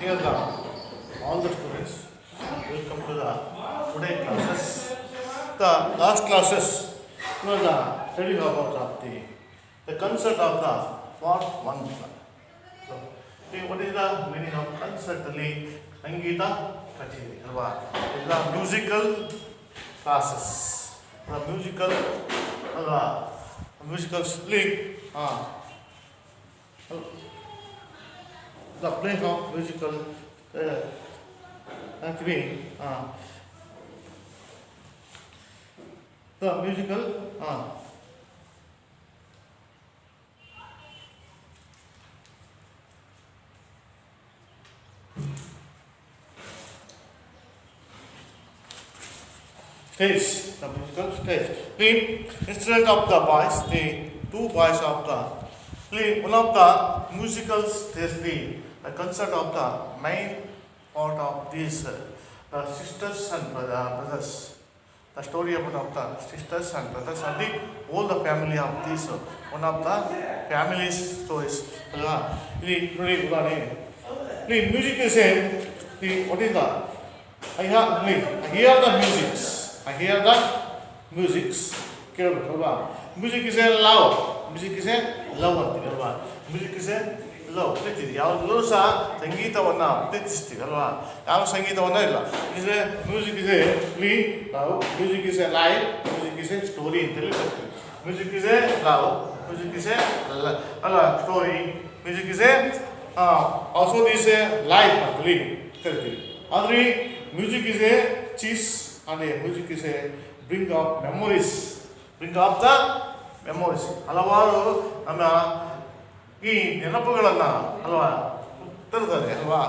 Here the all the students welcome to the today classes. The last classes was the study about of the concept of the part one. So, what is the meaning of concept? Sangeeta Kacheri. Is the musical classes. The musical sleep. The playing of musical actually the musical stage, the musical stage. The instrument of the boys, the two boys of the one of the musical stage, the concert of the main part of these sisters and brothers. The story about the sisters and brothers and the whole the family of these one of the family stories. The music is the what is the I hear the musics. I hear the musics. Music is a love. Music is a love. Music is a love. ಯಾವಾಗಲೂ ಸಹ ಸಂಗೀತವನ್ನು ಪ್ರೀತಿಸ್ತೀವಿ ಅಲ್ವಾ? ಯಾವ ಸಂಗೀತವನ್ನ ಇಲ್ಲ. Music is a love, music is a life, music is a story ಅಂತೇಳಿ ಬರ್ತೀವಿ. Music is a love, music is a ಅಲ್ಲ story, music is a also this a life ಅಂತೇಳಿ ಕರಿತೀವಿ. ಆದರೆ music is a cheese and music is a bring of memories, bring of the memories. ಹಲವಾರು ನಮ್ಮ ಈ ನೆನಪುಗಳನ್ನು ಅಲ್ವಾ ತರ್ತದೆ ಅಲ್ವಾ,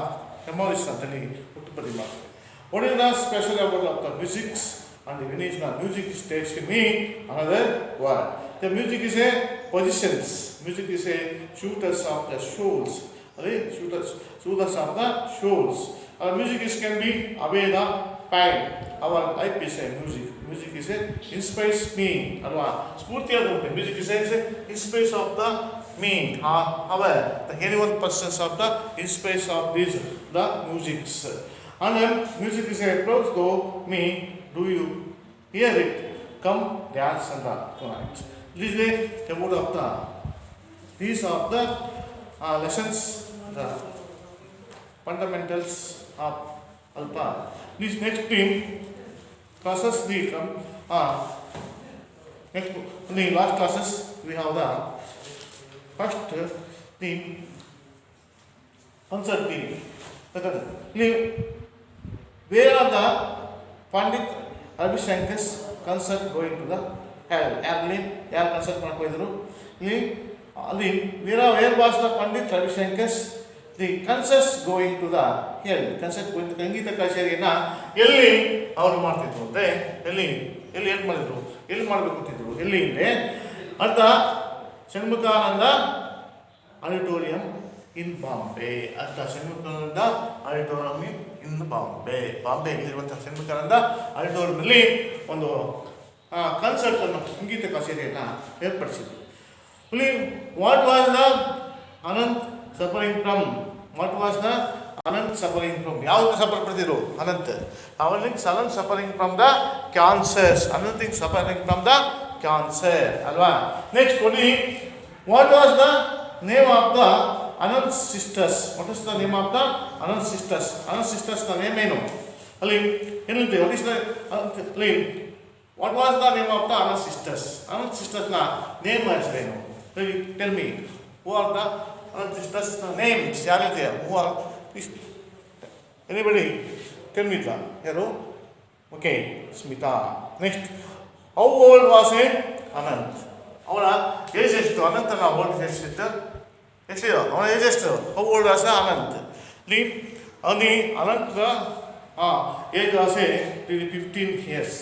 ಮೆಮೊರೀಸ್ ಅಂತೇಳಿ ಉತ್ಪತ್ತಿ ಮಾಡ್ತಾರೆ. What is the special about of the musics and when is the music is takes me another word. The music is a positions, music is a shooters of the shoals, ಅದೇ shooters of the shoals. Music is can be away the pain. Our life is a music. Music is a inspires me. Alva. Spurti adunte. Music is a inspires of the me. However, the any one persons of the inspires of these the musics. And then music is a approach to me. Do you hear it? Come dance and tonight. This is the word of the these of the lessons, the fundamentals of Alpa. This next team classes the next in the last classes we have the first team concert team. Where are the Pandit Ravi Shankar's concert going to the hell? Air concert ಮಾಡ್ತಿದ್ರು. ಅಲ್ಲಿ where was the Pandit Ravi Shankar's the concerts going to the hell? Concert going to ಸಂಗೀತ ಕಚೇರಿಯನ್ನ ಎಲ್ಲಿ ಅವರು ಮಾಡ್ತಿದ್ರು ಅಂದರೆ ಎಲ್ಲಿ ಏನು ಮಾಡಿದ್ರು, ಎಲ್ಲಿ ಮಾಡಬೇಕು ಅಂತಿದ್ರು, ಎಲ್ಲಿ ಅಂದರೆ ಅಂತ ಷಣ್ಮುಖಾನಂದ ಆಡಿಟೋರಿಯಂ ಇನ್ ಬಾಂಬೆ. ಅಂತ ಷಣ್ಮುಖಾನಂದ ಆಡಿಟೋರಿಯಂ ಇನ್ ಬಾಂಬೆಯಲ್ಲಿರುವಂಥ ಷಣ್ಮುಖಾನಂದ ಆಡಿಟೋರಿಯಂನಲ್ಲಿ ಒಂದು ಕನ್ಸರ್ಟನ್ನು ಸಂಗೀತ ಕಚೇರಿಯನ್ನು ಏರ್ಪಡಿಸಿದ್ರು. What was the Anant suffering from? What was the Anant suffering from? ಯಾವುದು ಸಫರ್ ಪಡ್ತಿದ್ರು ಅನಂತ್? ಅವನಿಗೆ suffering from the cancers. Anant suffering from the cancer ಅಲ್ವಾ? ನೆಕ್ಸ್ಟ್ ಕೊಡಿ, what was the name of the Anant sisters? What is the name of the Anant sisters? Anant sisters ನ name ಏನು? ಅಲ್ಲಿ ಏನಿದೆ? what is the what was the name of the Anant sisters? Anant sisters ನ name ಏನು? tell me, who are the Anant sisters names? ಯಾರಿದೆ? who are anybody tell me that? ಯಾರು? okay, Smita. next, how old was Anant? ಅವನ age ಎಷ್ಟು? ಅನಂತನ old ಎಷ್ಟಿತ್ತು? ಎಷ್ಟಿದೆ ಅವನ age ಎಷ್ಟು? how old was Anant? ಅಲ್ಲಿ Anant age was 15 years.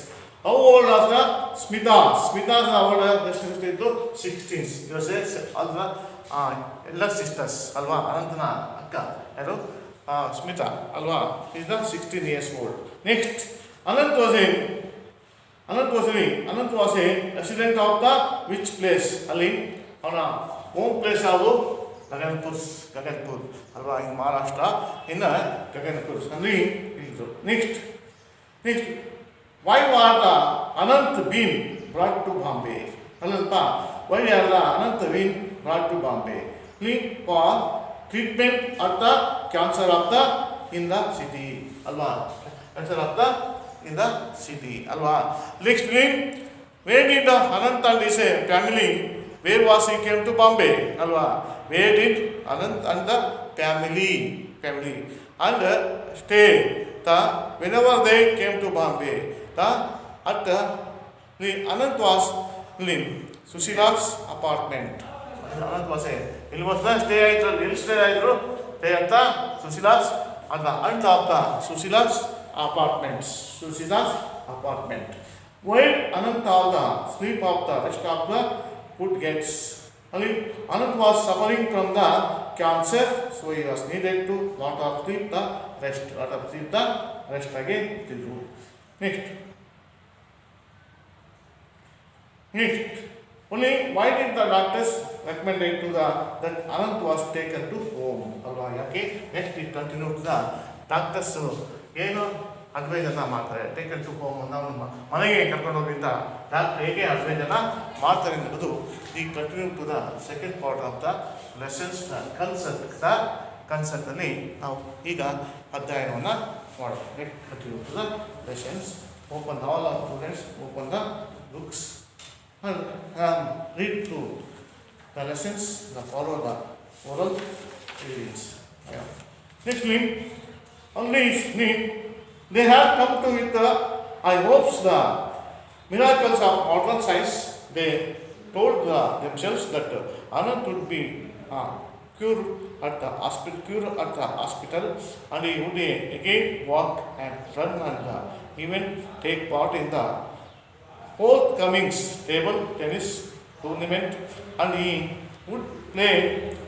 how old was Smita? ಸ್ಮಿತಾದ ಅವಳ ಎಷ್ಟಿತ್ತು? 16. ಅಲ್ವಾ ಎಲ್ಲ ಸಿಸ್ಟರ್ಸ್ ಅಲ್ವಾ? ಅನಂತನ ಅಕ್ಕ ಯಾರು? ಸ್ಮಿತಾ ಅಲ್ವಾ? Is the 16 years old. Next, Anant was a resident of the which place? ಅಲ್ಲಿ ಅವನ ಹೋಮ್ ಪ್ಲೇಸ್ ಯಾವುದು? Gaganpur, alva in Maharashtra, in Gaganpur. Next, why was the Anant bean brought to Bombay? Why was the Anant bean brought to Bombay? For treatment of the cancer of the in the city. Alva, cancer of the in the city. Alva. Next, where did the Anant and his family? Where was he came to Bombay? Alva. Where did Anant and the family and stay? Whenever they came to Bombay, the Anant was in Sushila's apartment. Anant was he was the stay at the Sushila's at the end of the Sushila's apartment. While Anant all the sleep of the rest of the food gets. Anant was suffering from the cancer, so he was needed to lot of sleep the rest again. Next. Only why did the doctors recommend to that Anant was taken to home? Okay. Next we continue to the doctors advice taken to home manage doctor advice we continue to the second part of the lessons consult now ಈಗ ಅಧ್ಯಾಯವನ್ನು ಮಾಡೋಣ. Continue to the lessons. Open all our students, open the books and read through the lessons, follow the oral readings. Next week, they have come to with the, I hopes the miracles of modern science. They told themselves that Anant would be cured at the hospital, and he would again walk and run and even take part in the forthcoming table tennis tournament, and he would play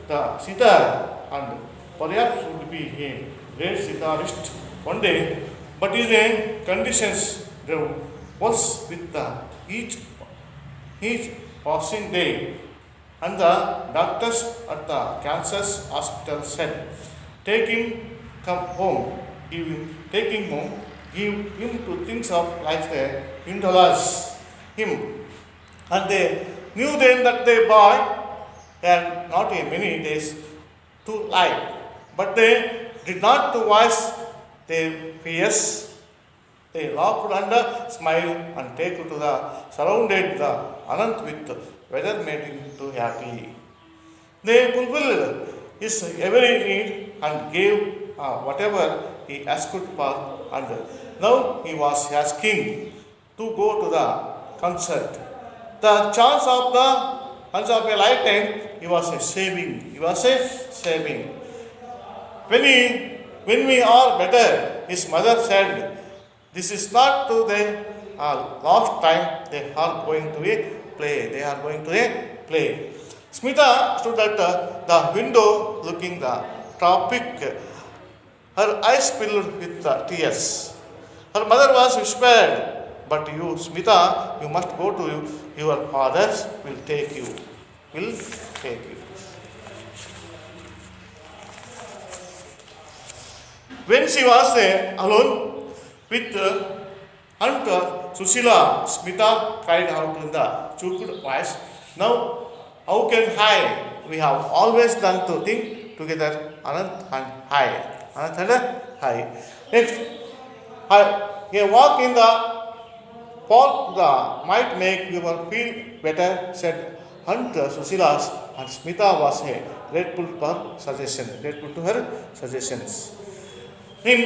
the sitar and perhaps would be a great sitarist one day. But his conditions grew worse with each passing day, and the doctors at the Kansas hospital said, "Take him home, give him to things of like the indulge him." And they knew then that their boy had not many days to live, but they did not to voice their fears. They laughed and smiled and take to the surrounded the Anant with weather made him too happy. They fulfilled his every need and gave whatever he asked for, and now he was asking to go to the concert. The chance of a lifetime he was saving. When we are better, his mother said, this is not to the last time they are going to play. Smita stood at the window looking the traffic, her eyes filled with tears. Her mother was whispered, but you, Smita, you must go to your father's, will take you. When she was alone with Hunter, Susila, Smita cried out in the choked voice, "Now, how can I? We have always done to think together, Anant and I. Next, a walk in the park might make you feel better," said Hunter, Susila's, and Smita was grateful to her suggestions. In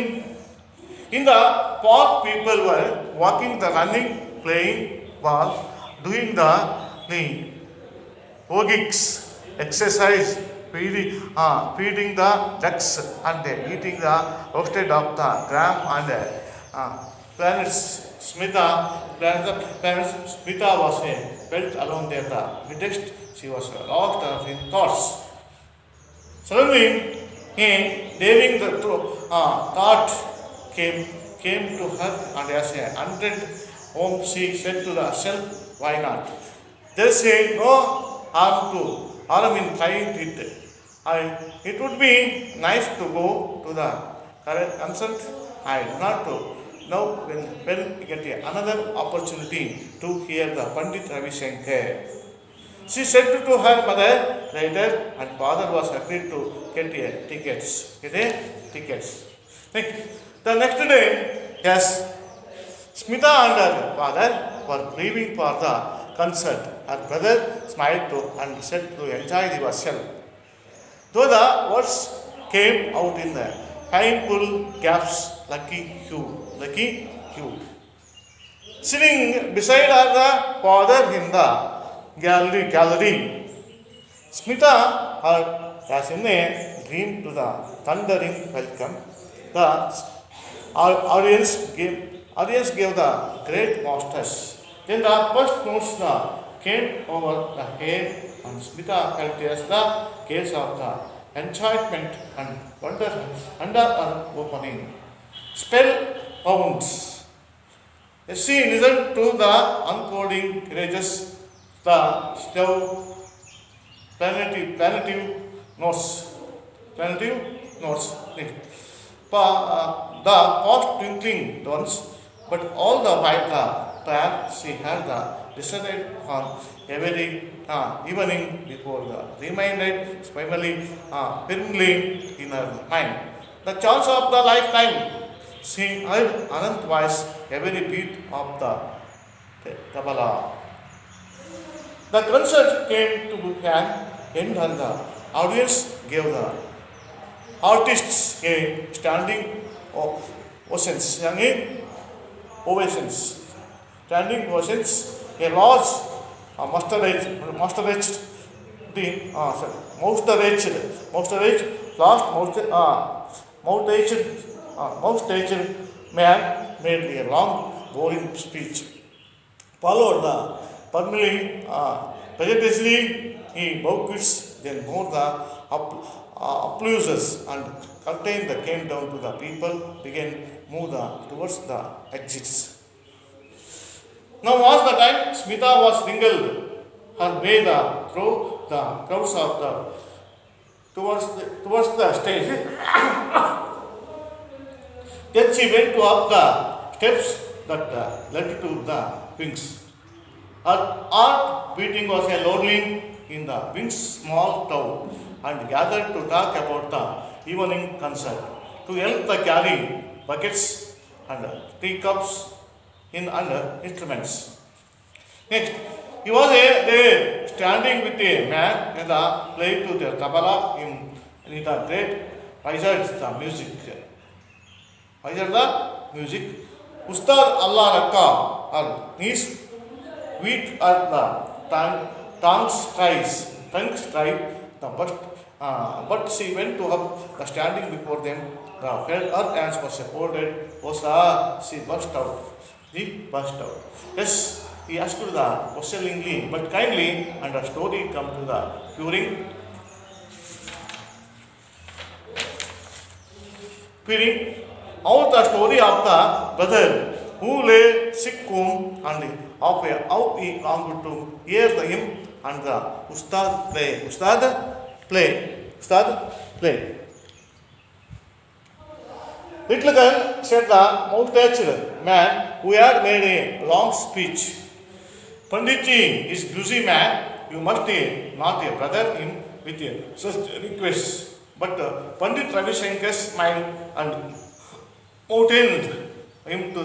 the park, people were walking, running, playing ball, doing the aerobics, exercise, feeding the ducks, and eating the roasted of the gram and planets. Smita was felt alone there. The midst, she was lost in thoughts. Suddenly, daring the thought came to her, and as a entered home, she said to herself, "Why not? There is no harm in trying it. It would be nice to go to the correct consent. I do not know when we get another opportunity to hear the Pandit Ravi Shankar. She said to her mother later, and father was agreed to get tickets. Tickets. The next day, yes, Smita and her father were leaving for the concert. Her brother smiled to and said to enjoy yourself. Though the words came out in the painful gaps, lucky you. Sitting beside her the father in the gallery. Smita heard as in a dream to the thundering welcome. The audience gave the great masters. Then the first notes came over the head and Smita felt as the gaze of the enchantment and wonder under her opening. Spell bounds. She listened to the unfolding images, the slow plaintive notes. The past twinkling tones, but all the while perhaps she had decided on every evening before the reminded firmly in her mind. The chance of the lifetime, she heard Anant voice every beat of the tabla. The concert came to an end and the audience gave the artists a standing ovations. Standing ovations, a large moisturized mouse-aged man made a long, boring speech. Followed the prejudice, he bowed then more the applauses and curtain that came down to the people began move towards the exits. Now was the time Smita was mingled her way through the crowds of towards the stage. Then she went up the steps that led to the wings. Her heart beating was a lonely in the wings small town and gathered to talk about the evening concert, to help the carry buckets and teacups in under instruments. Next, he was there standing with a man and played to the tabla in the great wizards the music. Wizard the music. Ustad Allah Rakka, her knees weak at the tongue strike the but she went to up the standing before them. Her hands were supported. She burst out. Yes, he asked the questioningly but kindly, and the story come to the querying out the story of the brother who lay sick home and of how he longed to hear the hymn and the Ustad play. Little girl said the mouth-touched man who had made a long speech. Panditji is busy man, you must not a brother him with such requests. But Pandit Ravi Shankar smiled and mounted him to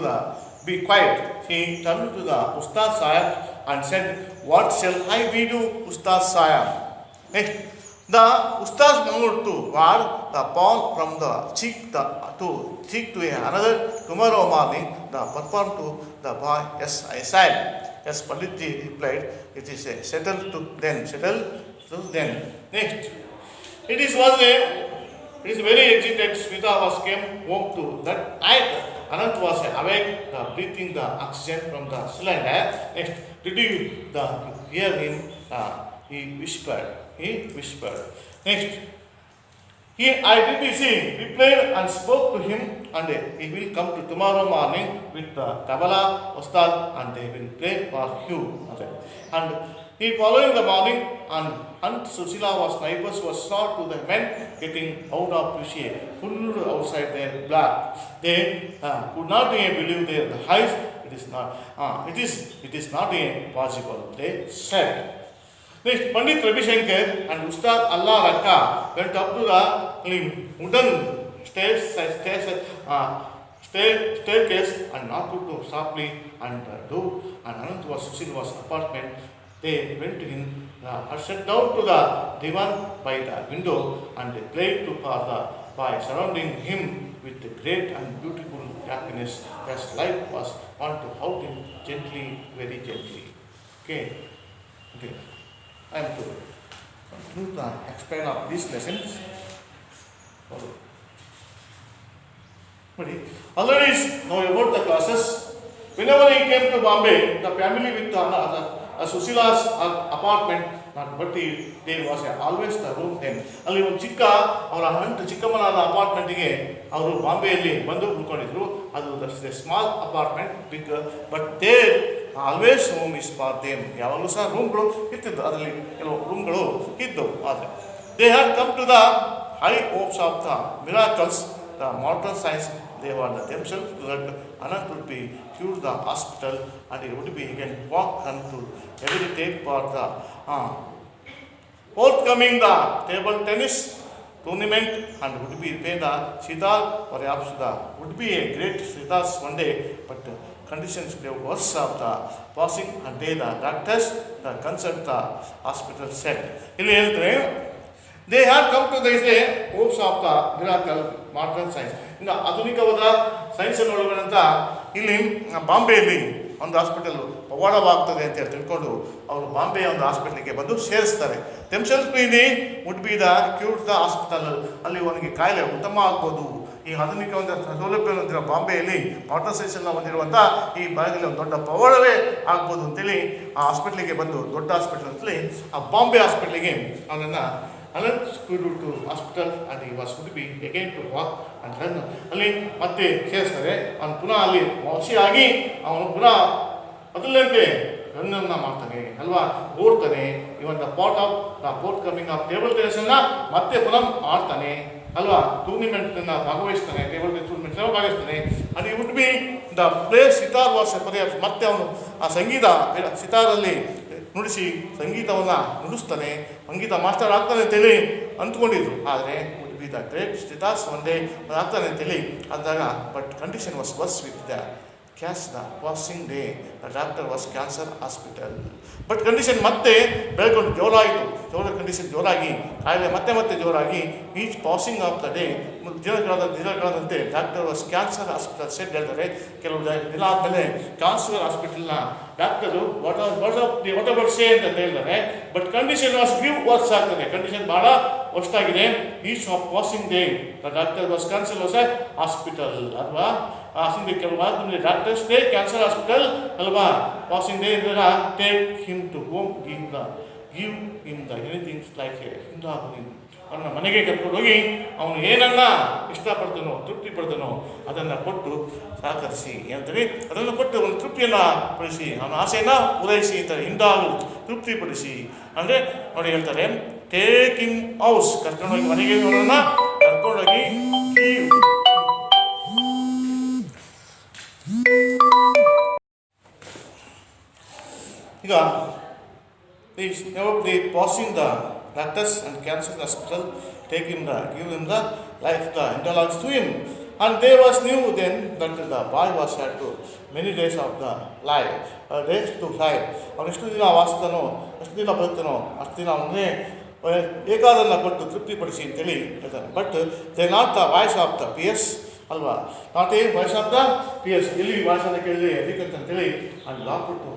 be quiet. He turned to the Ustad Sahib and said, "What shall I be do, Ustad Sahib?" Next, the Ustad moved to ward the palm from the cheek to another. Tomorrow morning, the perform to the boy. Yes, I said. Yes, Panditji replied, "It is settled to then. Next, it is very excited. Smita came home to that night. Anant was awake, breathing the oxygen from the cylinder. Next, did you hear him? He whispered. Next, I did see, replied and spoke to him, and he will come to tomorrow morning with the tabla, ustad, and they will play for you. And He following the morning and Aunt Susila was neighbors was saw to the men getting out of Pushy, pulled outside their black. They could not believe their eyes. It is not possible, they said. Next, Pandit Ravi Shankar and Ustad Allah Rakka went up to the wooden staircase and knocked softly and door and Anant was Sushil's apartment. They went in, sat down to the divan by the window and they played to father by surrounding him with great and beautiful happiness as life was want to hold him gently, very gently. Okay. I am to conclude the explain of these lessons. Already know about the classes. Whenever he came to Bombay, the family with Susila's apartment, but there was always the room then. ಅಲ್ಲಿ ಒಂದು ಚಿಕ್ಕ ಅವರ ಚಿಕ್ಕಮ್ಮನಾದ ಅಪಾರ್ಟ್ಮೆಂಟಿಗೆ ಅವರು ಬಾಂಬೆಯಲ್ಲಿ ಬಂದು ಉಳ್ಕೊಂಡಿದ್ರು. ಅದು small apartment, big, but there always room is for them. ಯಾವಾಗಲೂ ಸಹ ರೂಮ್ಗಳು ಇರ್ತಿದ್ದು, ಅದರಲ್ಲಿ ಕೆಲವು ರೂಮ್ಗಳು ಇದ್ದವು. ಆದರೆ they had come to the high hopes of the miracles, the modern science. They were themselves that Anant would be cured the hospital and he would be again walk and to every take part the forthcoming the table tennis tournament and would be pay the sitar or Yapsuda would be a great sitars one day, but conditions were worse of the passing and they the doctors the consult the hospital said. They had come to the hopes of the miracle modern science. ಇನ್ನು ಆಧುನಿಕವಾದ ಸೈನ್ಸನ್ನು ಒಳಗೊಂಡಂಥ ಇಲ್ಲಿ ಬಾಂಬೆಯಲ್ಲಿ ಒಂದು hospital ಪವಾಡವಾಗ್ತದೆ ಅಂತ ಹೇಳಿ ತಿಳ್ಕೊಂಡು ಅವರು ಬಾಂಬೆಯ ಒಂದು ಹಾಸ್ಪಿಟಲ್ಗೆ ಬಂದು ಸೇರಿಸ್ತಾರೆ. Themself wood be the cure the hospital. ಅಲ್ಲಿ ಅವನಿಗೆ ಕಾಯಿಲೆ ಉತ್ತಮ ಆಗ್ಬೋದು. ಈ ಆಧುನಿಕ ಒಂದು ಸೌಲಭ್ಯ ಹೊಂದಿರೋ ಬಾಂಬೆಯಲ್ಲಿ ಮಾಡರ್ನ್ ಸೈನ್ಸನ್ನು ಹೊಂದಿರುವಂಥ ಈ ಭಾಗದಲ್ಲಿ ಒಂದು ದೊಡ್ಡ ಪವಾಡವೇ ಆಗ್ಬೋದು ಅಂತೇಳಿ ಆ ಹಾಸ್ಪಿಟ್ಲಿಗೆ ಬಂದು, ದೊಡ್ಡ ಹಾಸ್ಪಿಟಲ್ ಅಂತೇಳಿ ಆ ಬಾಂಬೆ ಹಾಸ್ಪಿಟ್ಲಿಗೆ ಅವನನ್ನು Anant could go to hospital and he was going to be again to walk and run. ಅಲ್ಲಿ ಮತ್ತೆ ಸೇರಿಸ್ತಾರೆ. ಅವನು ಪುನಃ ಅಲ್ಲಿ ವಾಸಿಯಾಗಿ ಅವನು ಪುನಃ ಮೊದಲಂತೆ ರನ್ನನ್ನು ಮಾಡ್ತಾನೆ ಅಲ್ವಾ, ಓಡ್ತಾನೆ. Even the port coming of table ಟೆನ್ನಿಸನ್ನು ಮತ್ತೆ ಪುನಃ ಆಡ್ತಾನೆ ಅಲ್ವಾ, ಟೂರ್ನಿಮೆಂಟನ್ನು ಭಾಗವಹಿಸ್ತಾನೆ, ಟೇಬಲ್ ಟೆನ್ನಿಸ್ ಟೂರ್ನಿಮೆಂಟ್ನ ಭಾಗವಹಿಸ್ತಾನೆ. ಅದು wood be the play sitar was ಮತ್ತೆ ಅವನು ಆ ಸಂಗೀತ ಸಿತಾರಲ್ಲಿ ನುಡಿಸಿ ಸಂಗೀತವನ್ನು ನುಡಿಸ್ತಾನೆ, ಸಂಗೀತ ಮಾಸ್ಟರ್ ಆಗ್ತಾನೆ ಅಂತೇಳಿ ಅಂದ್ಕೊಂಡಿದ್ರು. ಆದರೆ would be the great sitars ಒಂದೇ ಆಗ್ತಾನೆ ಅಂತೇಳಿ ಅಂದಾಗ, but condition was worse with the the passing day the doctor was cancer hospital. But condition ಮತ್ತೆ ಬೆಳ್ಕೊಂಡು ಜೋರಾಯಿತು. ಕಂಡೀಷನ್ ಜೋರಾಗಿ ಕಾಯಿಲೆ ಮತ್ತೆ ಜೋರಾಗಿ each passing of the day ದಿನಗಳಾದಂತೆ doctor was cancer hospital set ಹೇಳ್ತಾರೆ. ಕೆಲವು ದಿನ ಆದಮೇಲೆ ಕ್ಯಾನ್ಸರ್ ಹಾಸ್ಪಿಟಲ್ನ ಡಾಕ್ಟರು ವಾಟ್ ಅಬೌಟ್ ಸೇ ಅಂತ ಹೇಳ್ತಾರೆ. ಬಟ್ ಕಂಡೀಷನ್ ವಾಸ್ ವರ್ಸ್ ಆಗ್ತದೆ, ಕಂಡೀಷನ್ ಭಾಳ ವರ್ಷಾಗಿದೆ. Each of passing day the doctor was cancer was hospital ಅಲ್ವಾ. ಹಿಂದೆ ಕೆಲವು ಡಾಕ್ಟರ್ಸ್ ಡೇ ಕ್ಯಾನ್ಸರ್ ಹಾಸ್ಪಿಟಲ್ ಅಲ್ವಾ. Passing day take him to home, give him the anythings like ಹಿಂದಾಗು ನೀನು ಅವನ ಮನೆಗೆ ಕರ್ಕೊಂಡು ಹೋಗಿ ಅವನು ಏನನ್ನ ಇಷ್ಟಪಡ್ತಾನೋ ತೃಪ್ತಿ ಪಡ್ತಾನೋ ಅದನ್ನು ಕೊಟ್ಟು ಸಹಕರಿಸಿ ಹೇಳ್ತಾರೆ. ಅದನ್ನು ಕೊಟ್ಟು ಒಂದು ತೃಪ್ತಿಯನ್ನು ಪಡಿಸಿ, ಅವನ ಆಸೆಯನ್ನು ಪೂರೈಸಿ ಅಂತಾರೆ. ಹಿಂದಾಗು ತೃಪ್ತಿಪಡಿಸಿ ಅಂದರೆ ನೋಡಿ ಹೇಳ್ತಾರೆ, ಟೇಕ್ ಇನ್ ಹೌಸ್, ಕರ್ಕೊಂಡೋಗಿ ಮನೆಗೆ ಅವನನ್ನು ಕರ್ಕೊಂಡೋಗಿ ಗಿವ್. ಈಗ the passing the doctors and cancer hospital take him give him the life the indulgence to him, and they was knew then that the boy was had to many days of the life days to life. ಅವನು ಎಷ್ಟು ದಿನ ವಾಸಿಸ್ತಾನೋ ಎಷ್ಟು ದಿನ ಬದುಕ್ತಾನೋ ಅಷ್ಟು ದಿನ ಅವನಿಗೆ ಬೇಕಾದನ್ನು ಕೊಟ್ಟು ತೃಪ್ತಿಪಡಿಸಿ ಅಂತೇಳಿ ಹೇಳ್ತಾನೆ. But they not the voice of the P S ಅಲ್ವಾ, not a voice of the P S. ಎಲ್ಲಿ ವಾಯ್ಸ್ ಅಂತ ಕೇಳಿದ್ರೆ ಅದಕ್ಕಂತೇಳಿ ಅಲ್ಲಿ ಲಾಕ್ಬಿಟ್ಟು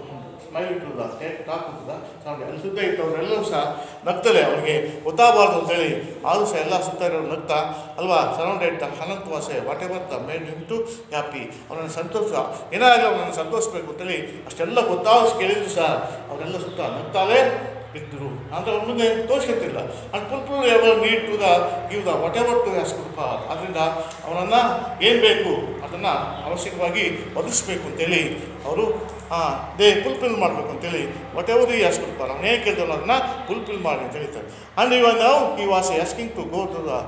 ಸ್ಮೈಲ್ ಇಟ್ಟುದ ಟಾಕ್ ಇಟ್ಟುದ ಸೌಂಡ್ ಅಲ್ಲಿ ಸುತ್ತ ಇಟ್ಟವರೆಲ್ಲರೂ ಸಹ ನಗ್ತಲೆ, ಅವನಿಗೆ ಗೊತ್ತಾಗಬಾರ್ದು ಅಂತೇಳಿ ಆದರೂ ಸಹ ಎಲ್ಲ ಸುತ್ತ ಇರೋರು ನಗ್ತಾ ಅಲ್ವಾ. Surrounded the Anant was whatever the made him to happy. ಅವನನ್ನು ಸಂತೋಷ ಏನಾಗಲಿ ಅವನನ್ನು ಸಂತೋಷಬೇಕು ಅಂತೇಳಿ ಅಷ್ಟೆಲ್ಲ ಗೊತ್ತಾಗ ಕೇಳಿದ್ರು ಸಹ ಅವರೆಲ್ಲ ಸುತ್ತ ನಗ್ತಾಲೇ ಇದ್ದರು. ಅಂದರೆ ಅವ್ರ ಮುಂದೆ ತೋರಿಸ್ಕೊತಿಲ್ಲ. ಅಂಡ್ ಪುಲ್ಪುಲ್ ever need to the give the whatever to has ಕೃಪ. ಆದ್ದರಿಂದ ಅವನನ್ನು ಏನು ಬೇಕು ಅದನ್ನು ಅವಶ್ಯಕವಾಗಿ ಒದಗಿಸ್ಬೇಕು ಅಂತೇಳಿ ಅವರು ದೇ ಫುಲ್ಫಿಲ್ ಮಾಡಬೇಕು ಅಂತೇಳಿ ವಾಟ್ ಎವರ್ ಈ ಆಸ್ ಕೊಡ್ತಾರೆ ಅವನು ಏನು ಕೇಳಿದ್ರು ಅದನ್ನು ಫುಲ್ಫಿಲ್ ಮಾಡಿ ಅಂತ ಹೇಳ್ತಾರೆ. ಆ್ಯಂಡ್ ಇವನ್ ನಾವು ಈ was asking to go to the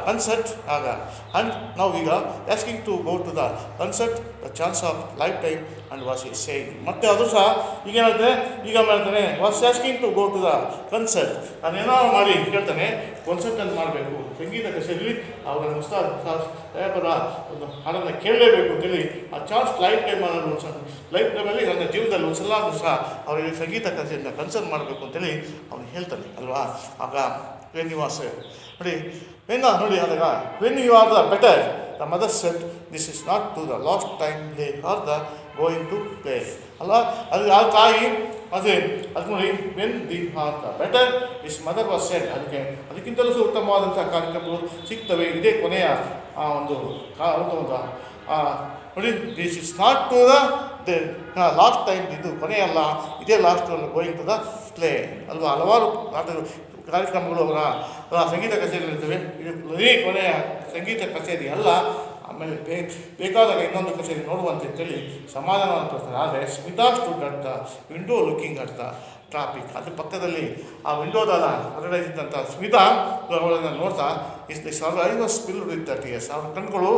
concert ಆಗ ಆ್ಯಂಡ್ ನಾವು ಈಗ asking to go to the concert the chance of lifetime and was ಈ ಸೇಯಿಂಗ್. ಮತ್ತು ಅದು ಸಹ ಈಗ ಏನಾಗ್ತದೆ, ಈಗ ಮಾಡ್ತಾನೆ was asking to go to the concert, ನಾನೇನೋ ಮಾಡಿ ಕೇಳ್ತಾನೆ ಕಾನ್ಸರ್ಟನ್ನು ಮಾಡಬೇಕು, ಸಂಗೀತ ಕಚೇರಿಯಲ್ಲಿ ಅವರ ಪದ ಒಂದು ಹಾಡನ್ನು ಕೇಳಲೇಬೇಕು ಅಂತೇಳಿ ಆ ಚಾನ್ಸ್ ಲೈಫ್ ಟೈಮ್ ಅನ್ನೋದು ಲೈಫ್ ಟೈಮಲ್ಲಿ ನನ್ನ ಜೀವನದಲ್ಲಿ ಒಂದು ಸಲ ಸಹ ಅವರಿಗೆ ಸಂಗೀತ ಕಚೇರಿನ ಕನ್ಸರ್ಟ್ ಮಾಡಬೇಕು ಅಂತೇಳಿ ಅವನು ಹೇಳ್ತಾನೆ ಅಲ್ವಾ. ಆಗ ವೆನ್ ಯು ವಾಸ್ ನೋಡಿ ನೋಡಿ ಆದಾಗ when you are the better the mother set this is not to the last time they are the going to play ಅಲ್ವಾ. ಅದು ಆ ತಾಯಿ ಅದೇ ಅದು ನೋಡಿ when the are the better is mother was set, ಅದಕ್ಕಿಂತಲೂ ಸಹ ಉತ್ತಮವಾದಂಥ ಕಾರ್ಯಕ್ರಮಗಳು ಸಿಗ್ತವೆ. ಇದೇ ಕೊನೆಯ ಒಂದು ನೋಡಿ this is not to the last time, ಇದು ಕೊನೆಯಲ್ಲ, ಇದೇ last going to the play ಅಲ್ವಾ. ಹಲವಾರು ಕಾರ್ಯಕ್ರಮಗಳು ಅವರ ಸಂಗೀತ ಕಚೇರಿ ಇರ್ತವೆ, ಇದೇ ಕೊನೆಯ ಸಂಗೀತ ಕಚೇರಿ ಅಲ್ಲ, ಆಮೇಲೆ ಬೇಕಾದಾಗ ಇನ್ನೊಂದು ಕಚೇರಿ ನೋಡುವಂತೇಳಿ ಸಮಾಧಾನವನ್ನು ಪಡಿಸ್ತಾರೆ. ಆದರೆ Smita stood at the window looking at the traffic, ಅದ್ರ ಪಕ್ಕದಲ್ಲಿ ಆ ವಿಂಡೋದ ಹೊರಗಡೆ ಇದ್ದಂಥ ಸ್ಮಿತಾ ಅವಳನ್ನು ನೋಡ್ತಾ is I was spilled with the tears, ಅವ್ರ ಕಣ್ಗಳು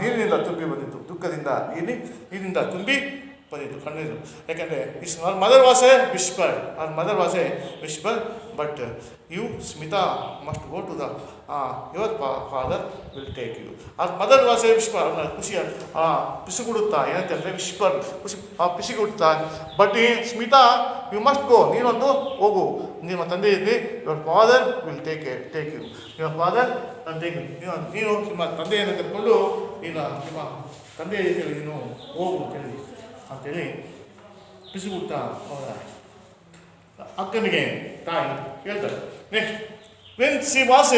ನೀರಿನಿಂದ ತುಂಬಿ ಬಂದಿತ್ತು, ದುಃಖದಿಂದ ನೀರಿನಿಂದ ತುಂಬಿ ಬಂದಿತ್ತು ಕಣ್ಣೀರು. ಯಾಕೆಂದರೆ ಅವ್ರ ಮದರ್ ವಾಸ್ ಎ ವಿಸ್ಪರ್, ಅವ್ರ mother was a whisper, but you Smita must go to the your father will take you. ಅವ್ರ ಮದರ್ ವಾಸ್ ಎ ವಿಸ್ಪರ್, ಅವ್ರನ್ನ ಖುಷಿಯ ಪಿಸುಗುಡುತ್ತಾ ಏನಂತಂದರೆ ವಿಸ್ಪರ್ ಪಿಸಿಗುಡುತ್ತಾ, ಬಟ್ ಈ ಸ್ಮಿತಾ ಯು ಮಸ್ಟ್ ಗೋ, ನೀನೊಂದು ಹೋಗು, ನಿಮ್ಮ ತಂದೆ ಇದ್ರಿ, your father will take you, your father take you, ನೀನು ನಿಮ್ಮ ತಂದೆಯನ್ನು ಕರ್ಕೊಂಡು ನಿಮ್ಮ ತಂದೆಯ ಜೊತೆ ನೀನು ಹೋಗು ಅಂತೇಳಿ ಪಿಸುಗುಡ್ತಾ ಅವರ ಅಕ್ಕನಿಗೆ ತಾಯಿ ಹೇಳ್ತಾರೆ. Next when she was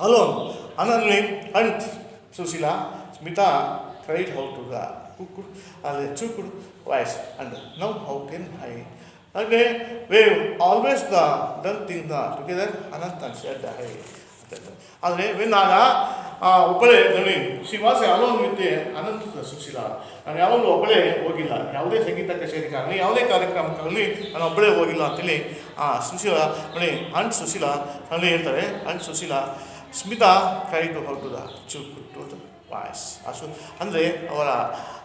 alone ಅನಲ್ಲಿ aunt Sushila Smita cried how to the ಚೂಕುಡ್ voice and now how can I ಹಾಗೆ we've always the done thing the together Anant and share the I. ಆದರೆ ವೆನ್ ಆಗ ಒಬ್ಬಳೇ ನೋಡಿ she was alone with Anant Sushila, ನಾನು ಯಾವಾಗಲೂ ಒಬ್ಬಳೇ ಹೋಗಿಲ್ಲ, ಯಾವುದೇ ಸಂಗೀತ ಕಚೇರಿಗಾಗಲಿ ಯಾವುದೇ ಕಾರ್ಯಕ್ರಮಕ್ಕಾಗಲಿ ನಾನು ಒಬ್ಬಳೇ ಹೋಗಿಲ್ಲ ಅಂತೇಳಿ ಸುಶೀಲಾ ನೋಡಿ ಅಂಡ್ ಸುಶೀಲಾ ಅಲ್ಲಿ ಹೇಳ್ತಾರೆ. And Sushila Smita try to how to the to the voice ಅಂದರೆ ಅವರ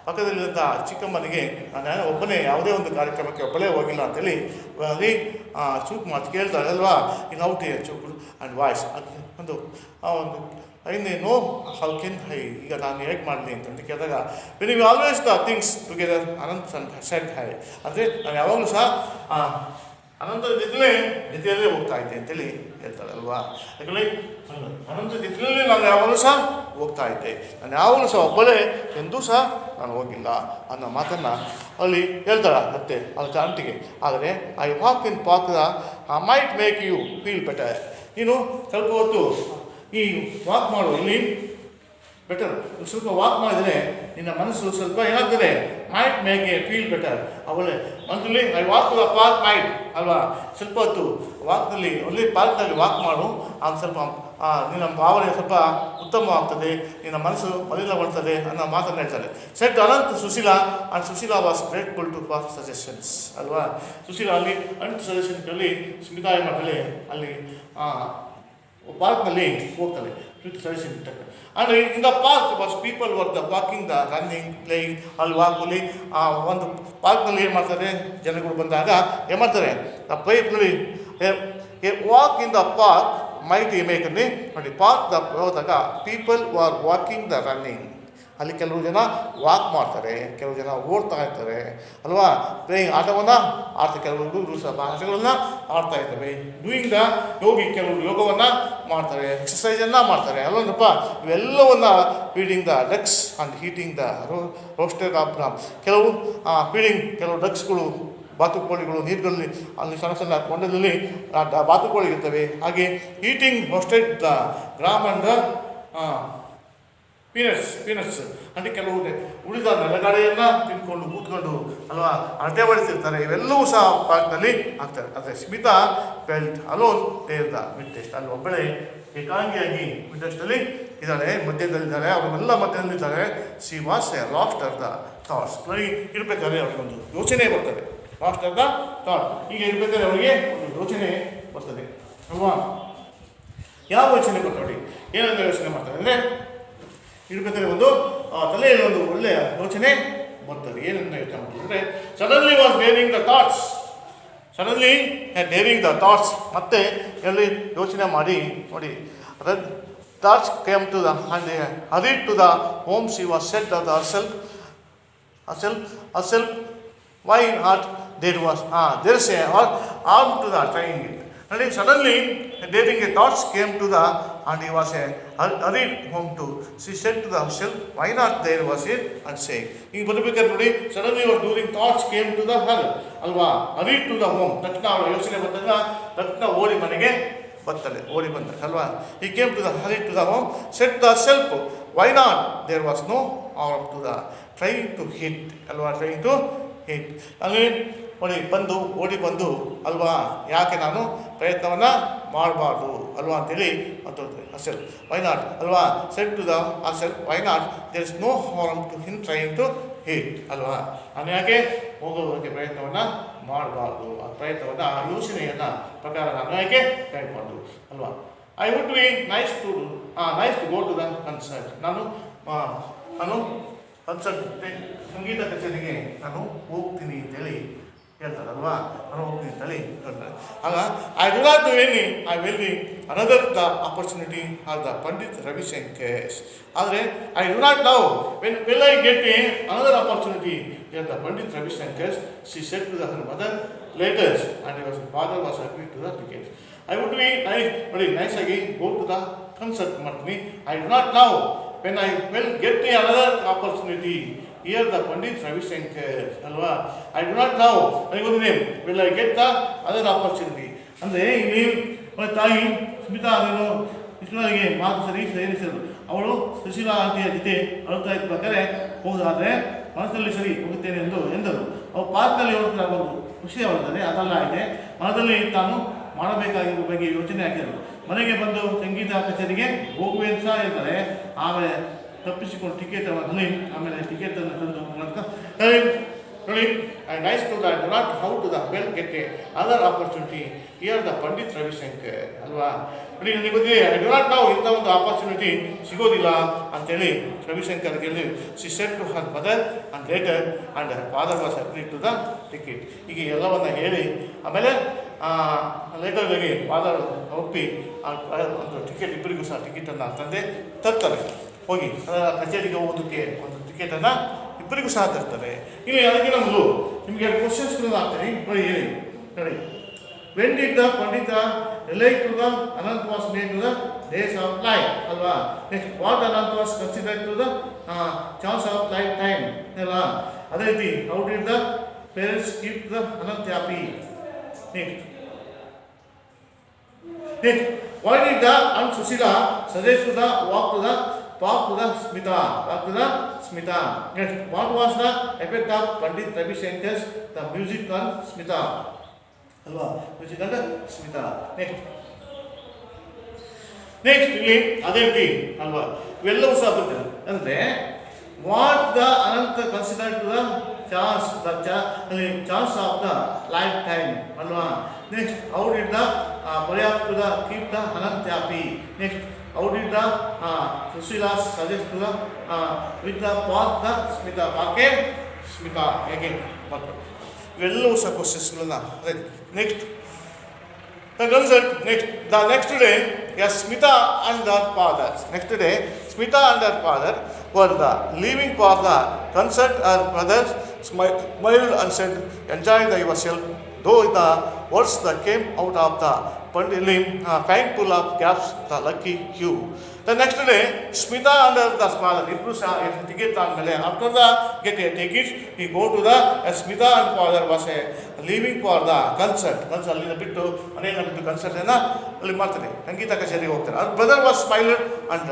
ಪಕ್ಕದಲ್ಲಿದ್ದಂಥ ಚಿಕ್ಕಮ್ಮನಿಗೆ ನಾನು ಒಬ್ಬನೇ ಯಾವುದೇ ಒಂದು ಕಾರ್ಯಕ್ರಮಕ್ಕೆ ಒಬ್ಬಳೇ ಹೋಗಿಲ್ಲ ಅಂತೇಳಿ ಅಲ್ಲಿ ಚೂಕ್ ಮಾತು ಕೇಳ್ತಾಳೆ ಅಲ್ವಾ. ಇನ್ ಔಟ್ ಚೂಕು ಆ್ಯಂಡ್ ವಾಯ್ಸ್ ಅದು ಒಂದು ಐನೇ ನೋ ಹೌ ಕೆನ್ ಹೈ, ಈಗ ನಾನು ಹೇಗೆ ಮಾಡಲಿ ಅಂತ ಕೇಳಿದಾಗ when you always the things together Anant and set I, ಅಂದರೆ ನಾನು ಯಾವಾಗಲೂ ಸಹ ಅನಂತರ ಜೊತೆಯಲ್ಲೇ ಹೋಗ್ತಾ ಇದ್ದೆ ಅಂತೇಳಿ ಹೇಳ್ತಾಳೆ ಅಲ್ವಾ. ಯಾಕಂದರೆ ಅನಂತರ ಜೊತೆಯಲ್ಲಿ ನಾನು ಯಾವಾಗಲೂ ಸಹ ಹೋಗ್ತಾ ಇದ್ದೆ, ನಾನು ಯಾವಾಗಲೂ ಸಹ ಒಬ್ಬಳೇ ಎಂದೂ ಸಹ ನಾನು ಹೋಗಿಲ್ಲ ಅನ್ನೋ ಮಾತನ್ನು ಅಲ್ಲಿ ಹೇಳ್ತಾಳೆ ಮತ್ತೆ ಅದಕ್ಕೆ ಆಂಟಿಗೆ. ಆದರೆ I walk in park might make you feel better, ನೀನು ಸ್ವಲ್ಪ ಹೊತ್ತು ಈ ವಾಕ್ ಮಾಡು, ಇಲ್ಲಿ ಬೆಟರ್ ಸ್ವಲ್ಪ ವಾಕ್ ಮಾಡಿದರೆ ನಿನ್ನ ಮನಸ್ಸು ಸ್ವಲ್ಪ ಏನಾಗ್ತದೆ, might make a feel better. ಅವಳೇ ಮನಸ್ಸಲ್ಲಿ I walk to the park might ಅಲ್ವಾ, ಸ್ವಲ್ಪ ಹೊತ್ತು ವಾಕ್ನಲ್ಲಿ ಅಲ್ಲಿ ಪಾರ್ಕ್ನಲ್ಲಿ ವಾಕ್ ಮಾಡು, ಅದು ಸ್ವಲ್ಪ ನಿನ್ನ ಭಾವನೆ ಸ್ವಲ್ಪ ಉತ್ತಮವಾಗ್ತದೆ, ನಿನ್ನ ಮನಸ್ಸು ಮಲಿನಗೊಳ್ತದೆ ಅನ್ನೋ ಮಾತನ್ನು ಹೇಳ್ತಾರೆ. Set Anant Sushila and Sushila was grateful to for suggestions ಅಲ್ವಾ. ಸುಶೀಲಾ ಅಲ್ಲಿ ಅನಂತ್ ಸಜೆಷನ್ಗಳಲ್ಲಿ ಸ್ಮಿತಾ ಮಾಡ್ತಾಳೆ, ಅಲ್ಲಿ ಪಾರ್ಕ್ನಲ್ಲಿ ಹೋಗ್ತಾರೆ ಸಜೆಷನ್ ಇಟ್ಟಕ್ಕೆ. ಅಂದರೆ ಇನ್ the park was people were the walking the running playing ಅಲ್ಲಿ ವಾಕಲ್ಲಿ ಒಂದು ಪಾರ್ಕ್ನಲ್ಲಿ ಏನು ಮಾಡ್ತಾರೆ, ಜನಗಳು ಬಂದಾಗ ಏನು ಮಾಡ್ತಾರೆ, ಆ ಪೈಪ್ನಲ್ಲಿ walk in the park might ಮೇಕಲ್ಲಿ ನೋಡಿ ಪಾರ್ಕ್ ದ ಹೋದಾಗ people are walking the running, ಅಲ್ಲಿ ಕೆಲವು ಜನ ವಾಕ್ ಮಾಡ್ತಾರೆ, ಕೆಲವು ಜನ ಓಡ್ತಾ ಇರ್ತಾರೆ ಅಲ್ವಾ. ಪ್ಲೇಯಿಂಗ್ ಆಟವನ್ನು ಆಡ್ತಾರೆ, ಕೆಲವರು ಹುಡುಗರು ಸಹ ಆಟಗಳನ್ನು ಆಡ್ತಾ ಇರ್ತವೆ. ಡೂಯಿಂಗ್ ದ ಕೆಲವರು ಯೋಗವನ್ನು ಮಾಡ್ತಾರೆ, ಎಕ್ಸಸೈಸನ್ನು ಮಾಡ್ತಾರೆ ಅಲ್ವಪ್ಪ. ಇವೆಲ್ಲವನ್ನು feeding the ducks and heating the roasted of ಕೆಲವು ಕೆಲವು ಡಕ್ಸ್ಗಳು ಬಾತುಕೋಳಿಗಳು ನೀರಿನಲ್ಲಿ ಅಲ್ಲಿ ಸಣ್ಣ ಸಣ್ಣ ಕೊಂಡದಲ್ಲಿ ಬಾತುಕೋಳಿ ಇರ್ತವೆ. ಹಾಗೆ heating roasted the gram and the peanuts ಅಂದರೆ ಕೆಲವು ಉಳಿದ ನೆಲಗಡೆಯನ್ನು ತಿಂದ್ಕೊಂಡು ಕೂತ್ಕೊಂಡು ಅಲ್ವಾ ಅಳತೆ ಬಡಿಸಿರ್ತಾರೆ. ಇವೆಲ್ಲವೂ ಸಹ ಪಾರ್ಕ್ನಲ್ಲಿ ಆಗ್ತಾರೆ. ಆದರೆ Smita felt alone there the midst, ಅಲ್ಲಿ ಒಬ್ಬಳೇ ಏಕಾಂಗಿಯಾಗಿ ಮಿಡ್ ಟೆಸ್ಟಲ್ಲಿ ಇದ್ದಾಳೆ, ಮಧ್ಯದಲ್ಲಿದ್ದಾರೆ, ಅವರೆಲ್ಲ ಮಧ್ಯದಲ್ಲಿದ್ದಾರೆ. She was a lost of the thoughts. ನೋಡಿ ಇರಬೇಕಾದ್ರೆ ಅವರಿಗೊಂದು ಯೋಚನೆ ಬರ್ತದೆ. Lost of the thought. ಈಗ ಇರಬೇಕಾದ್ರೆ ಅವರಿಗೆ ಒಂದು ಯೋಚನೆ ಬರ್ತದೆ ಅಲ್ವಾ? ಯಾವ ಯೋಚನೆ ಬರ್ತದೆ ನೋಡಿ, ಏನಂತ ಯೋಚನೆ ಮಾಡ್ತಾರೆ ಅಂದರೆ ಇರಬೇಕಾದ್ರೆ ಒಂದು ತಲೆಯಲ್ಲಿ ಒಂದು ಒಳ್ಳೆಯ ಯೋಚನೆ ಬರ್ತದೆ. ಏನಂತ ಯೋಚನೆ ಮಾಡ್ತಾರೆ ಅಂದರೆ suddenly was daring the thoughts. Suddenly daring the thoughts. ಮತ್ತೆ ಎಲ್ಲಿ ಯೋಚನೆ ಮಾಡಿ ನೋಡಿ, thoughts came to the and hurried to the home. She was said of herself, why not there was there is a arm to the trying it. And suddenly daring a thoughts came to the and he was hurried home to. She said to herself, why not there was it and say. ಈಗ ಬರಬೇಕಾದ್ರೆ ನೋಡಿ suddenly was during thoughts came to the her ಅಲ್ವಾ, hurried to the home. ತಕ್ಷಣ ಅವಳ ಯೋಚನೆ ಬಂದಾಗ ತಕ್ಷಣ ಓಡಿ ಮನೆಗೆ ಬರ್ತಾಳೆ, ಓಡಿ ಬಂದ ಅಲ್ವಾ. he came to the hurried to the home, said to herself, why not there was no arm to the trying to hit ಅಲ್ವಾ, trying to hit. ಅಲ್ಲಿ ನೋಡಿ ಬಂದು ಓಡಿ ಬಂದು ಅಲ್ವಾ, ಯಾಕೆ ನಾನು ಪ್ರಯತ್ನವನ್ನು ಮಾಡಬಾರ್ದು ಅಲ್ವಾ ಅಂತೇಳಿ ಅಂತ ಅಸೆಲ್ ವೈ ನಾಟ್ ಅಲ್ವಾ. ಸೆಟ್ ಟು ದ ಅಸೆಲ್ why not there is no harm to him trying to hit ಅಲ್ವಾ. ನಾನು ಯಾಕೆ ಹೋಗೋದಕ್ಕೆ ಪ್ರಯತ್ನವನ್ನು ಮಾಡಬಾರ್ದು, ಆ ಪ್ರಯತ್ನವನ್ನು ಆ ಯೋಚನೆಯನ್ನು ಪ್ರಕಾರ ನಾನು ಯಾಕೆ ಕೈಗೊಂಡು ಅಲ್ವಾ. I would be nice to go to the concert. ನಾನು ಕನ್ಸರ್ಟ್ ಸಂಗೀತ ಕಚೇರಿಗೆ ನಾನು ಹೋಗ್ತೀನಿ ಅಂತೇಳಿ ಹೇಳ್ತಾರಲ್ವಾ, ನಾನು ಹೋಗ್ತೀನಿ ಅಂತೇಳಿ ಹೇಳ್ತಾರೆ. ಆಗ I do not do any I will be another the opportunity or the Pandit Ravi Shankar. ಆದರೆ I do not know when will I get a another opportunity or the Pandit Ravi Shankar. She said to the her mother letters and your father was agree to the ticket. I would be ನೋಡಿ ನೈಸಾಗಿ go to the concert ಮಾಡ್ತೀನಿ. I do not know when I will get another opportunity. Here the Pandit Ravishankar ಅಲ್ವಾ. I do not know ನನಗೊಂದು name will I get the other opportunity. ಅಂದರೆ ಇಲ್ಲಿ ತಾಯಿ ಸ್ಮಿತಾ ಅದನ್ನು ಕೃಷ್ಣನಿಗೆ ಮಾತು ಸೇರಿಸಿದರು. ಅವಳು ಸುಶೀಲಾ ಆಂಟಿಯ ಜೊತೆ ಅಳುತ್ತಾ ಇರ್ಬೇಕಾದ್ರೆ ಹೋದಾದರೆ ಮನಸ್ಸಲ್ಲಿ ಸರಿ ಹೋಗುತ್ತೇನೆ ಎಂದರು. ಅವ್ರು ಪಾರ್ಕ್ನಲ್ಲಿ ಹೋಗ್ತಾ ಒಂದು ಖುಷಿ ಅವಳಿದ್ದಾರೆ, ಅದೆಲ್ಲ ಇದೆ. ಮನದಲ್ಲಿ ತಾನು ಮಾಡಬೇಕಾಗಿರುವ ಬಗ್ಗೆ ಯೋಚನೆ ಹಾಕಿದರು. ಮನೆಗೆ ಬಂದು ಸಂಗೀತ ಕಚೇರಿಗೆ ಹೋಗುವೆ ಅಂತ ಸಹ ಹೇಳ್ತಾರೆ. ಆಮೇಲೆ ತಪ್ಪಿಸಿಕೊಂಡು ಟಿಕೆಟ್ ಆಮೇಲೆ ಟಿಕೆಟನ್ನು ತಂದು ನೋಡಿ I nice to the do not how to the well get a other opportunity hear the Pandit Ravishankar ಅಲ್ವಾ. ನೋಡಿ ನನಗೆ ಗೊತ್ತಿದೆ ಐ ಡು ನಾಟ್ ನಾವು ಇಂಥ ಒಂದು ಆಪರ್ಚುನಿಟಿ ಸಿಗೋದಿಲ್ಲ ಅಂತೇಳಿ ರವಿಶಂಕರ್ಗೆ ಹೇಳಿ she said to her mother and later and her father was agree to the ticket. ಈಗ ಎಲ್ಲವನ್ನು ಹೇಳಿ ಆಮೇಲೆ ಲೇಟರ್ಗೆ ಫಾದರ್ ಒಪ್ಪಿ ಒಂದು ಟಿಕೆಟ್ ಇಬ್ಬರಿಗೂ ಸಹ ಟಿಕೆಟನ್ನು ತಂದೆ ತರ್ತಾರೆ. ಹೋಗಿ ಕಚೇರಿಗೆ ಹೋಗೋದಕ್ಕೆ ಒಂದು ಟಿಕೆಟನ್ನು ಇಬ್ಬರಿಗೂ ಸಹ ತರ್ತಾರೆ. ಇಲ್ಲಿ ಅದಕ್ಕಿಂತ ಮೊದಲು ನಿಮಗೆ ಕ್ವಶನ್ಸ್ಗಳನ್ನು ಹಾಕ್ತೀನಿ ನೋಡಿ. ಹೇಳಿ ನೋಡಿ, when did the Pandit relate to the Anant was made to the days of life ಅಲ್ವಾ. Next what Anant was considered to the chance of lifetime ಅಲ್ವಾ. ಅದೇ ರೀತಿ how did the parents keep the Anant happy. Next, why did the Aunt Sushila suggest to the walk to the Smita? Next, what was the effect of Pandit Ravishankar's the music on Smita? Alva, music on Smita. Next, ಇಲ್ಲಿ ಅದೇ ರೀತಿ ಅಲ್ವಾ ಇವೆಲ್ಲವೂ ಸಹ ಬರ್ತದೆ. ಅಂದರೆ what the Ananta consider to the chance of the lifetime ಅಲ್ವಾ. Next how did the ಪರ್ಯಾಪ್ಟ್ to the keep the Anant happy. Next how did the Sushila suggest to the with the park the Smita ಪಾರ್ಕೆ ಸ್ಮಿತಾ ಹೇಗೆ ಬರ್ತಾರೆ. ಇವೆಲ್ಲವೂ ಸಹ ಕ್ವಶನ್ಸ್ಗಳನ್ನ. Next the concert. The next day, yes, Smita and her father. Next day, Smita and her father were leaving for the concert. Her brothers smiled and said, "Enjoy yourself." Though the words that came out of the Pandili kind full of gaps, the lucky you. The next day, Smita and her father, Ibru saw a ticket on Malay. After the get a ticket, he go to the Smita and father was leaving for the concert. Concert a bit to concert ಅಲ್ಲಿ ಮಾಡ್ತಾರೆ, ಸಂಗೀತ ಕಚೇರಿಗೆ ಹೋಗ್ತಾರೆ. ಅವ್ರ brother was smiled and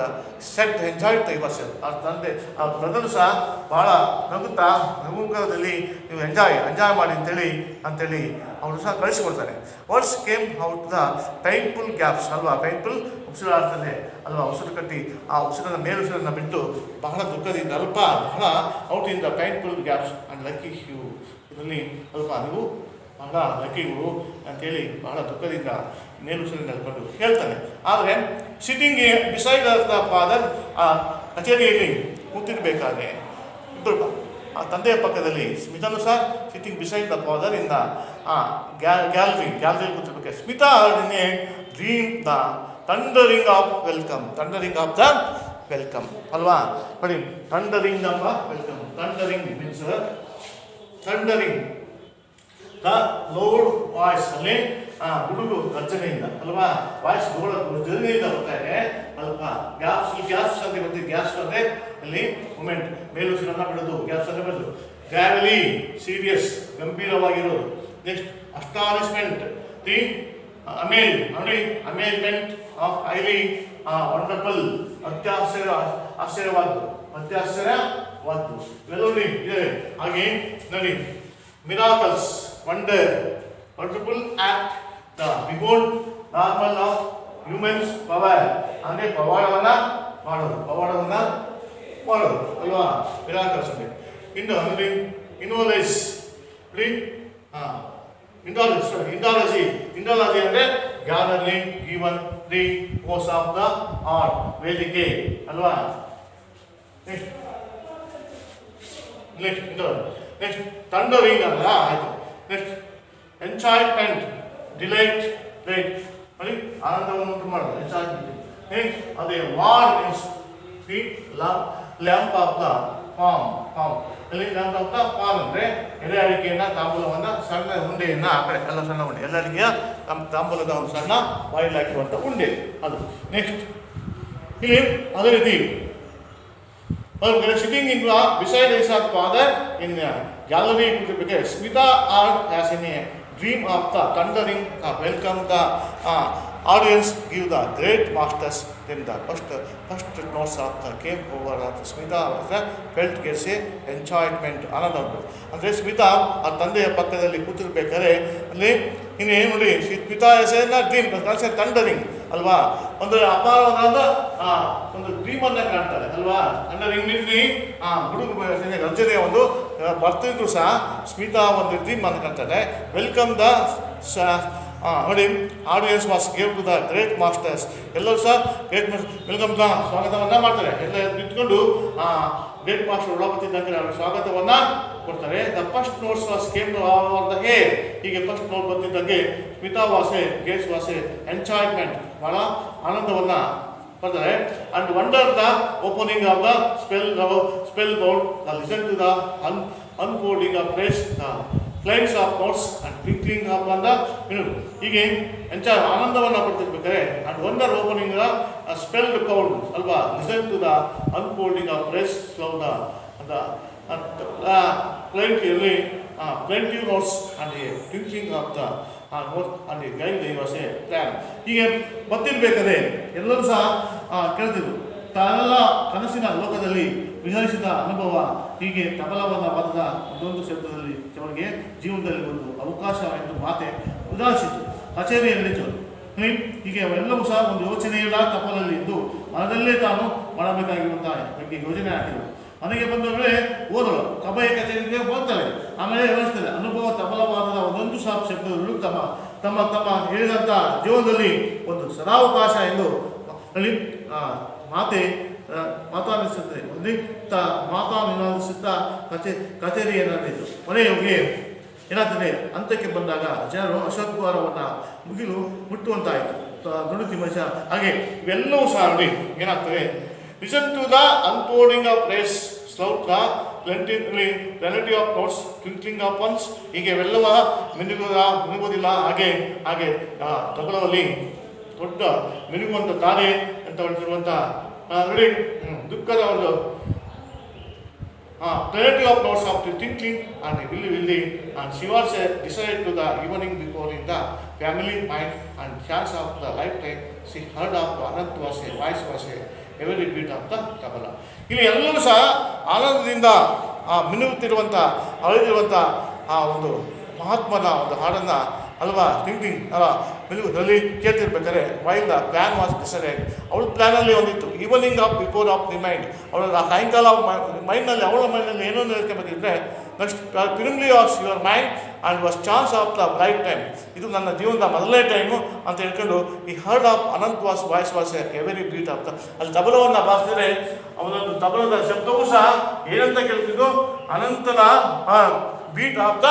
set enjoy the yourself. ಅವ್ರ ತಂದೆ ಅವ್ರ brother ಸಹ ಭಾಳ ನಗುತ್ತಾ ನಗುಮುಖದಲ್ಲಿ ನೀವು ಎಂಜಾಯ್ ಮಾಡಿ ಅಂತೇಳಿ ಅವರು ಸಹ ಕಳಿಸ್ಕೊಡ್ತಾರೆ. Words came out the painful gaps ಅಲ್ವಾ, ಪೈನ್ಫುಲ್ ಉಸಿರಾಡ್ತದೆ ಅಲ್ವಾ, ಉಸಿರು ಕಟ್ಟಿ ಆ ಉಸಿರನ್ನು ಮೇಲುಸಿರನ್ನು ಬಿಟ್ಟು ಬಹಳ ದುಃಖದಿಂದ ಅಲ್ಪ ಬಹಳ out in the painful gaps and lucky hue, ಇದರಲ್ಲಿ ಅಲ್ಪ ನೀವು ಬಹಳ ಲಕ್ಕಿಗಳು ಅಂತೇಳಿ ಬಹಳ ದುಃಖದಿಂದ ಮೇಲುಸಿರನ್ನು ನಡ್ಕೊಂಡು ಹೇಳ್ತಾನೆ. ಆದರೆ ಸಿಟ್ಟಿಂಗ್ ಬಿಸೈಡ್ ದ ಫಾದರ್, ಆ ಕಚೇರಿಯಲ್ಲಿ ಕೂತಿರ್ಬೇಕಾದ್ರೆ ಇಬ್ಬರು ಆ ತಂದೆಯ ಪಕ್ಕದಲ್ಲಿ ಸ್ಮಿತನು ಸಹ sitting beside the father in the gallery ಕೂತಿರ್ಬೇಕು. ಸ್ಮಿತಾ ಆರ್ಡಿನೇ dream the thundering of welcome, thundering of the welcome ಅಲ್ವಾ. ನೋಡಿ, thundering of welcome, thundering means thundering the loud voice ಅಲ್ಲಿ ಗುಡುಗು ಗರ್ಜನೆಯಿಂದ ಅಲ್ವಾ, ವಾಯ್ಸ್ ಜರ್ನಿಯಿಂದ ಬರ್ತಾ ಇದೆ ಅಲ್ವಾ. ಗ್ಯಾಪ್ಸ್ ಅಂತ ಬರ್ತೀವಿ, ಗ್ಯಾಪ್ಸ್ ಅಂದರೆ ಅಲ್ಲಿ ಮೂಮೆಂಟ್ ಮೇಲುಸಿರನ್ನ ಬಿಡೋದು, ಗ್ಯಾಪ್ಸ್ ಅಂದರೆ ಬರೋದು. ಗ್ರಾವಲಿ ಸೀರಿಯಸ್ ಗಂಭೀರವಾಗಿರೋದು. ನೆಕ್ಸ್ಟ್ ಅಸ್ಟಾನಿಶ್ಮೆಂಟ್, ದಿ ಅಮೇಜ್ ನೋಡಿ, ಅಮೇಜ್ಮೆಂಟ್ ಆಫ್ ಹೈಲಿ ವಂಡರ್ಫುಲ್, ಆಶ್ಚರ್ಯವಾದ್ದು ಇವೆಲ್ಲವೂ ಇದೆ. ಹಾಗೆ ನೋಡಿ, miracles wonderful act the behold normal of humans power, ಅಂದರೆ ಪವಾಡವನ್ನು ಮಾಡೋದು ಅಲ್ವಾ, ಮಿರಾಕಲ್ಸ್ ಅಂದರೆ. ಇನ್ನು ಅಂದರೆ ಇನ್ವಾಲೈಸ್ ಇಂಡಾಲಜಿ ಅಂದರೆ gathering given the course of the art, ವೇದಿಕೆ ಅಲ್ವಾ. ನೆಕ್ಸ್ಟ್ ಥಂಡರಿಂಗ್ ಅಲ್ಲ, ಆಯಿತು. ನೆಕ್ಸ್ಟ್ ಎಂಚಾಯ್ಮೆಂಟ್, ಡಿಲೈಟ್ ಅಲ್ಲಿ ಆನಂದವನ್ನು ಉಂಟು ಮಾಡೋದು, ಎಂಚಾಯ್ಮೆಂಟ್. ನೆಕ್ಸ್ಟ್ ಅದೇ word means the lamp of the farm ಅಲ್ಲಿ ಲ್ಯಾಂಪ್ ಆಫ್ ದ ಫಾರ್ಮ್ ಅಂದರೆ ಎಲೆ ಅಡಿಕೆಯನ್ನು, ತಾಂಬೂಲವನ್ನು, ಸಣ್ಣ ಉಂಡೆಯನ್ನು ಆ ಕಡೆ ಎಲ್ಲ ಸಣ್ಣ ಉಂಡೆ, ಎಲ್ಲ ಅಡಿಕೆಯ ತಾಂಬೂಲದ ಒಂದು ಸಣ್ಣ ಬಾಯಿಲ್ ಹಾಕಿರುವಂಥ ಉಂಡೆ ಅದು. ನೆಕ್ಸ್ಟ್ ಇಲ್ಲಿ ಅದೇ ರೀತಿ sitting in beside his father in gallery because Smita art has in a dream of the thundering welcome the audience give the great masters. Then the first notes of the came over the Smita felt gets a enjoyment ಆನಂದ. ಅಂದರೆ ಸ್ಮಿತಾ ಆ ತಂದೆಯ ಪಕ್ಕದಲ್ಲಿ ಕೂತಿರ್ಬೇಕಾದ್ರೆ ಅಲ್ಲಿ ಇನ್ನೇನು ನೋಡಿ, ಸ್ಮಿತಾ ಹೆಸರನ್ನ dream ಥಂಡರಿಂಗ್ ಅಲ್ವಾ, ಒಂದು ಅಪಾರವಾದ ಒಂದು ಡ್ರೀಮನ್ನು ಕಾಣ್ತಾರೆ ಅಲ್ವಾ. ಥಂಡರಿಂಗ್ ಮೀನ್ಸ್ ಗುಡುಗು ಗರ್ಜನೆಯ ಒಂದು ಬರ್ತಿದ್ರು ಸಹ ಸ್ಮಿತಾ ಒಂದು ಡ್ರೀಮ್ ಅನ್ನು ಕಾಣ್ತಾರೆ. ವೆಲ್ಕಮ್ ದ ನೋಡಿ, audience was gave to the great masters, ಎಲ್ಲರೂ ಸಹ ಗ್ರೇಟ್ ವೆಲ್ಕಮ್ ದ ಸ್ವಾಗತವನ್ನು ಮಾಡ್ತಾರೆ. ಎಲ್ಲ ನಿಂತ್ಕೊಂಡು ಗ್ರೇಟ್ ಮಾಸ್ಟರ್ ಒಳಬತ್ತಿದ್ದಂಗೆ ಅವರು ಸ್ವಾಗತವನ್ನು ಕೊಡ್ತಾರೆ. The first notes was came over the hair, ಹೀಗೆ ಫಸ್ಟ್ ನೋಟ್ ಬಂದಿದ್ದಂಗೆ Smita was a gates was a enjoyment, ಬಹಳ ಆನಂದವನ್ನು ಬರ್ತಾರೆ. And wonder the opening of the spellbound the listen to the unfolding of place the flights of notes and twinkling of ಅಂದ ಹೀಗೆ ಆನಂದವನ್ನು ಪಡ್ತಿರ್ಬೇಕಾದ್ರೆ and wonder opening the spellbound ಅಲ್ವಾ, listen to the unfolding of place flow the ಪ್ಲೆಂಟಿಯಲ್ಲಿ plenty of notes and twinkling of the notes and guide the was A plan. ಹೀಗೆ ಬರ್ತಿರ್ಬೇಕಾದ್ರೆ ಎಲ್ಲರೂ ಸಹ ಕೇಳ್ತಿದ್ರು, ತಾನೆಲ್ಲ ಕನಸಿನ ಲೋಕದಲ್ಲಿ ವಿಹರಿಸಿದ ಅನುಭವ, ಹೀಗೆ ತಬಲವನ್ನು ವಾದದ ಒಂದೊಂದು ಶಬ್ದದಲ್ಲಿ ಅವರಿಗೆ ಜೀವನದಲ್ಲಿ ಒಂದು ಅವಕಾಶ ಎಂದು ಮಾತೆ ಉದಾಸಿತು. ಕಚೇರಿಯಲ್ಲಿತ್ತು ಹೀಗೆ ಅವೆಲ್ಲವೂ ಸಹ ಒಂದು ಯೋಚನೆಯಿಲ್ಲ ತಪಲಲ್ಲಿ ಇದ್ದು ಮನದಲ್ಲೇ ತಾನು ಮಾಡಬೇಕಾಗಿರುವಂತಹ ಬಗ್ಗೆ ಯೋಜನೆ ಹಾಕಿದರು. ಮನೆಗೆ ಬಂದವರೇ ಓದಲು ಕಬಾಯಿ ಕಚೇರಿಗೆ ಹೋಗ್ತಾರೆ, ಆಮೇಲೆ ವ್ಯವಸ್ಥೆ ಅನುಭವ ತಬಲವಾದದ ಒಂದೊಂದು ಸಹ ಶಬ್ದಗಳು ತಮ್ಮ ಹೇಳಿದಂಥ ಜೀವನದಲ್ಲಿ ಒಂದು ಸದಾವಕಾಶ ಎಂದು ಅಲ್ಲಿ ಮಾತಾಡಿಸುತ್ತದೆ. ಮಾತಾಡಿಸುತ್ತಾ ಕಚೇರಿ ಏನಾಯಿತು. ಮನೆಯೊಳಗೆ ಏನಾಗ್ತದೆ, ಹಂತಕ್ಕೆ ಬಂದಾಗ ಜನರು ಅಶೋಕ್ ಕುಮಾರವನ್ನು ಮುಗಿಲು ಮುಟ್ಟುವಂತಾಯಿತು. ನುಡಿತಿ ಮನುಷ್ಯ ಹಾಗೆ ಇವೆಲ್ಲವೂ ಸಹ ನೋಡಿ ಏನಾಗ್ತದೆ, listen to the unfolding of place ಸ್ಲೌಟ್ the plenty of notes twinkling of ones, ಹೀಗೆ ಇವೆಲ್ಲವ ಮಿನುಗೋದಿಲ್ಲ. ಹಾಗೆ ತಬಲದಲ್ಲಿ ದೊಡ್ಡ ಮಿನುಗುವಂಥ ತಾರೆ ಅಂತ ಹೊರಟಿರುವಂಥ ನೋಡಿ ದುಃಖದ ಒಂದು plenty of notes of the thinking and ವಿಲ್ಲಿ and she was decide to the evening before in the family mind and chance of the lifetime she heard of Anant was a voice was a every beat of the tabla. ಇಲ್ಲಿ ಎಲ್ಲರೂ ಸಹ ಆನಂದದಿಂದ ಮಿನುಗುತ್ತಿರುವಂಥ ಅಳಿದಿರುವಂಥ ಆ ಒಂದು ಮಹಾತ್ಮನ ಒಂದು ಹಾಡನ್ನು ಅಲ್ವಾ ಥಿಂಕಿಂಗ್ ಅಲ್ಲ ಮೆಲುಗುದಲ್ಲಿ ಕೇಳ್ತಿರ್ಬೇಕಾದ್ರೆ while the plan was decided. ಅವಳ ಪ್ಲ್ಯಾನಲ್ಲಿ ಒಂದಿತ್ತು evening of before of the mind. ಅವಳ ಸಾಯಂಕಾಲ ಮೈಂಡ್ನಲ್ಲಿ ಅವಳ ಮೈಂಡ್ನಲ್ಲಿ ಏನೋ ಹೇಳ್ಕೊಬೇಕಿದ್ರೆ ನೆಕ್ಸ್ಟ್ ಫಿಲ್ಮ್ಲಿ of your mind and was chance of the lifetime. ಇದು ನನ್ನ ಜೀವನದ ಮೊದಲನೇ ಟೈಮು ಅಂತ ಹೇಳ್ಕೊಂಡು ಈ heard of Anant voice was every beat of the. ಅಲ್ಲಿ ತಬಲವನ್ನು ಬಾರಿಸಿದ್ರೆ ಅವನೊಂದು ತಬಲದ ಶಬ್ದವೂ ಸಹ ಏನಂತ ಕೇಳ್ತಿದ್ದು ಅನಂತನ beat of the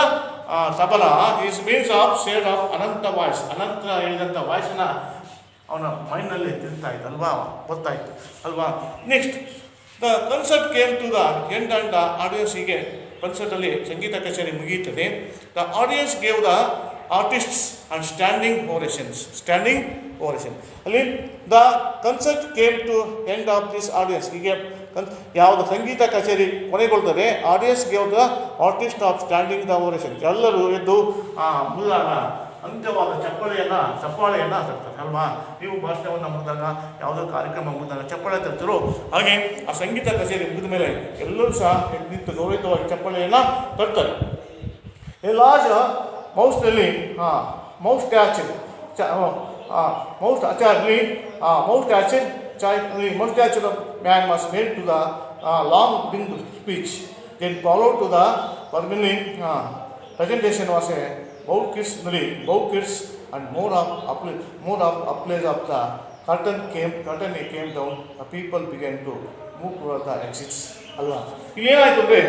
tabla is means of shade of Ananta voice. Ananta ಹೇಳಿದಂಥ ವಾಯ್ಸನ್ನ ಅವನ ಮೈಂಡ್ನಲ್ಲಿ ತಿಂತಾ ಇತ್ತು ಅಲ್ವಾ, ಗೊತ್ತಾಯಿತು ಅಲ್ವಾ. Next the concert came to the end and the audience. ಹೀಗೆ ಕನ್ಸರ್ಟಲ್ಲಿ ಸಂಗೀತ ಕಚೇರಿ ಮುಗಿಯುತ್ತದೆ. The audience gave the artists and standing ovation. ಅಲ್ಲಿ the concert came to end of this audience. ಹೀಗೆ ಯಾವುದು ಸಂಗೀತ ಕಚೇರಿ ಕೊನೆಗೊಳ್ತದೆ, audience gave the artist of standing the ovation. ಎಲ್ಲರೂ ಎದ್ದು ಮುಗಿದಾಗ ಅಂತ್ಯವಾದ ಚಪ್ಪಾಳೆಯನ್ನು ತರ್ತಾರೆ ಅಲ್ವಾ. ನೀವು ಭಾಷಣವನ್ನು ಮುಗಿದಾಗ ಯಾವುದೋ ಕಾರ್ಯಕ್ರಮ ಮುಗಿದಾಗ ಚಪ್ಪಾಳೆ ತರ್ತಿರೋ ಹಾಗೆ ಆ ಸಂಗೀತ ಕಚೇರಿ ಮುಗಿದ ಮೇಲೆ ಎಲ್ಲರೂ ಸಹ ನಿಂತು ಗೌರವಿತವಾಗಿ ಚಪ್ಪಾಳೆಯನ್ನು ತರ್ತಾರೆ. ಎ ಲಾರ್ಜ್ ಮೌಸ್ನಲ್ಲಿ most statue of man was made to the long winged speech. Then followed to the permanent presentation was a bow kiss and more of applause of the curtain came down. The people began to move toward the exits. ಅಲ್ವಾ, ಇಲ್ಲೇನಾಯ್ತು ಅಂದರೆ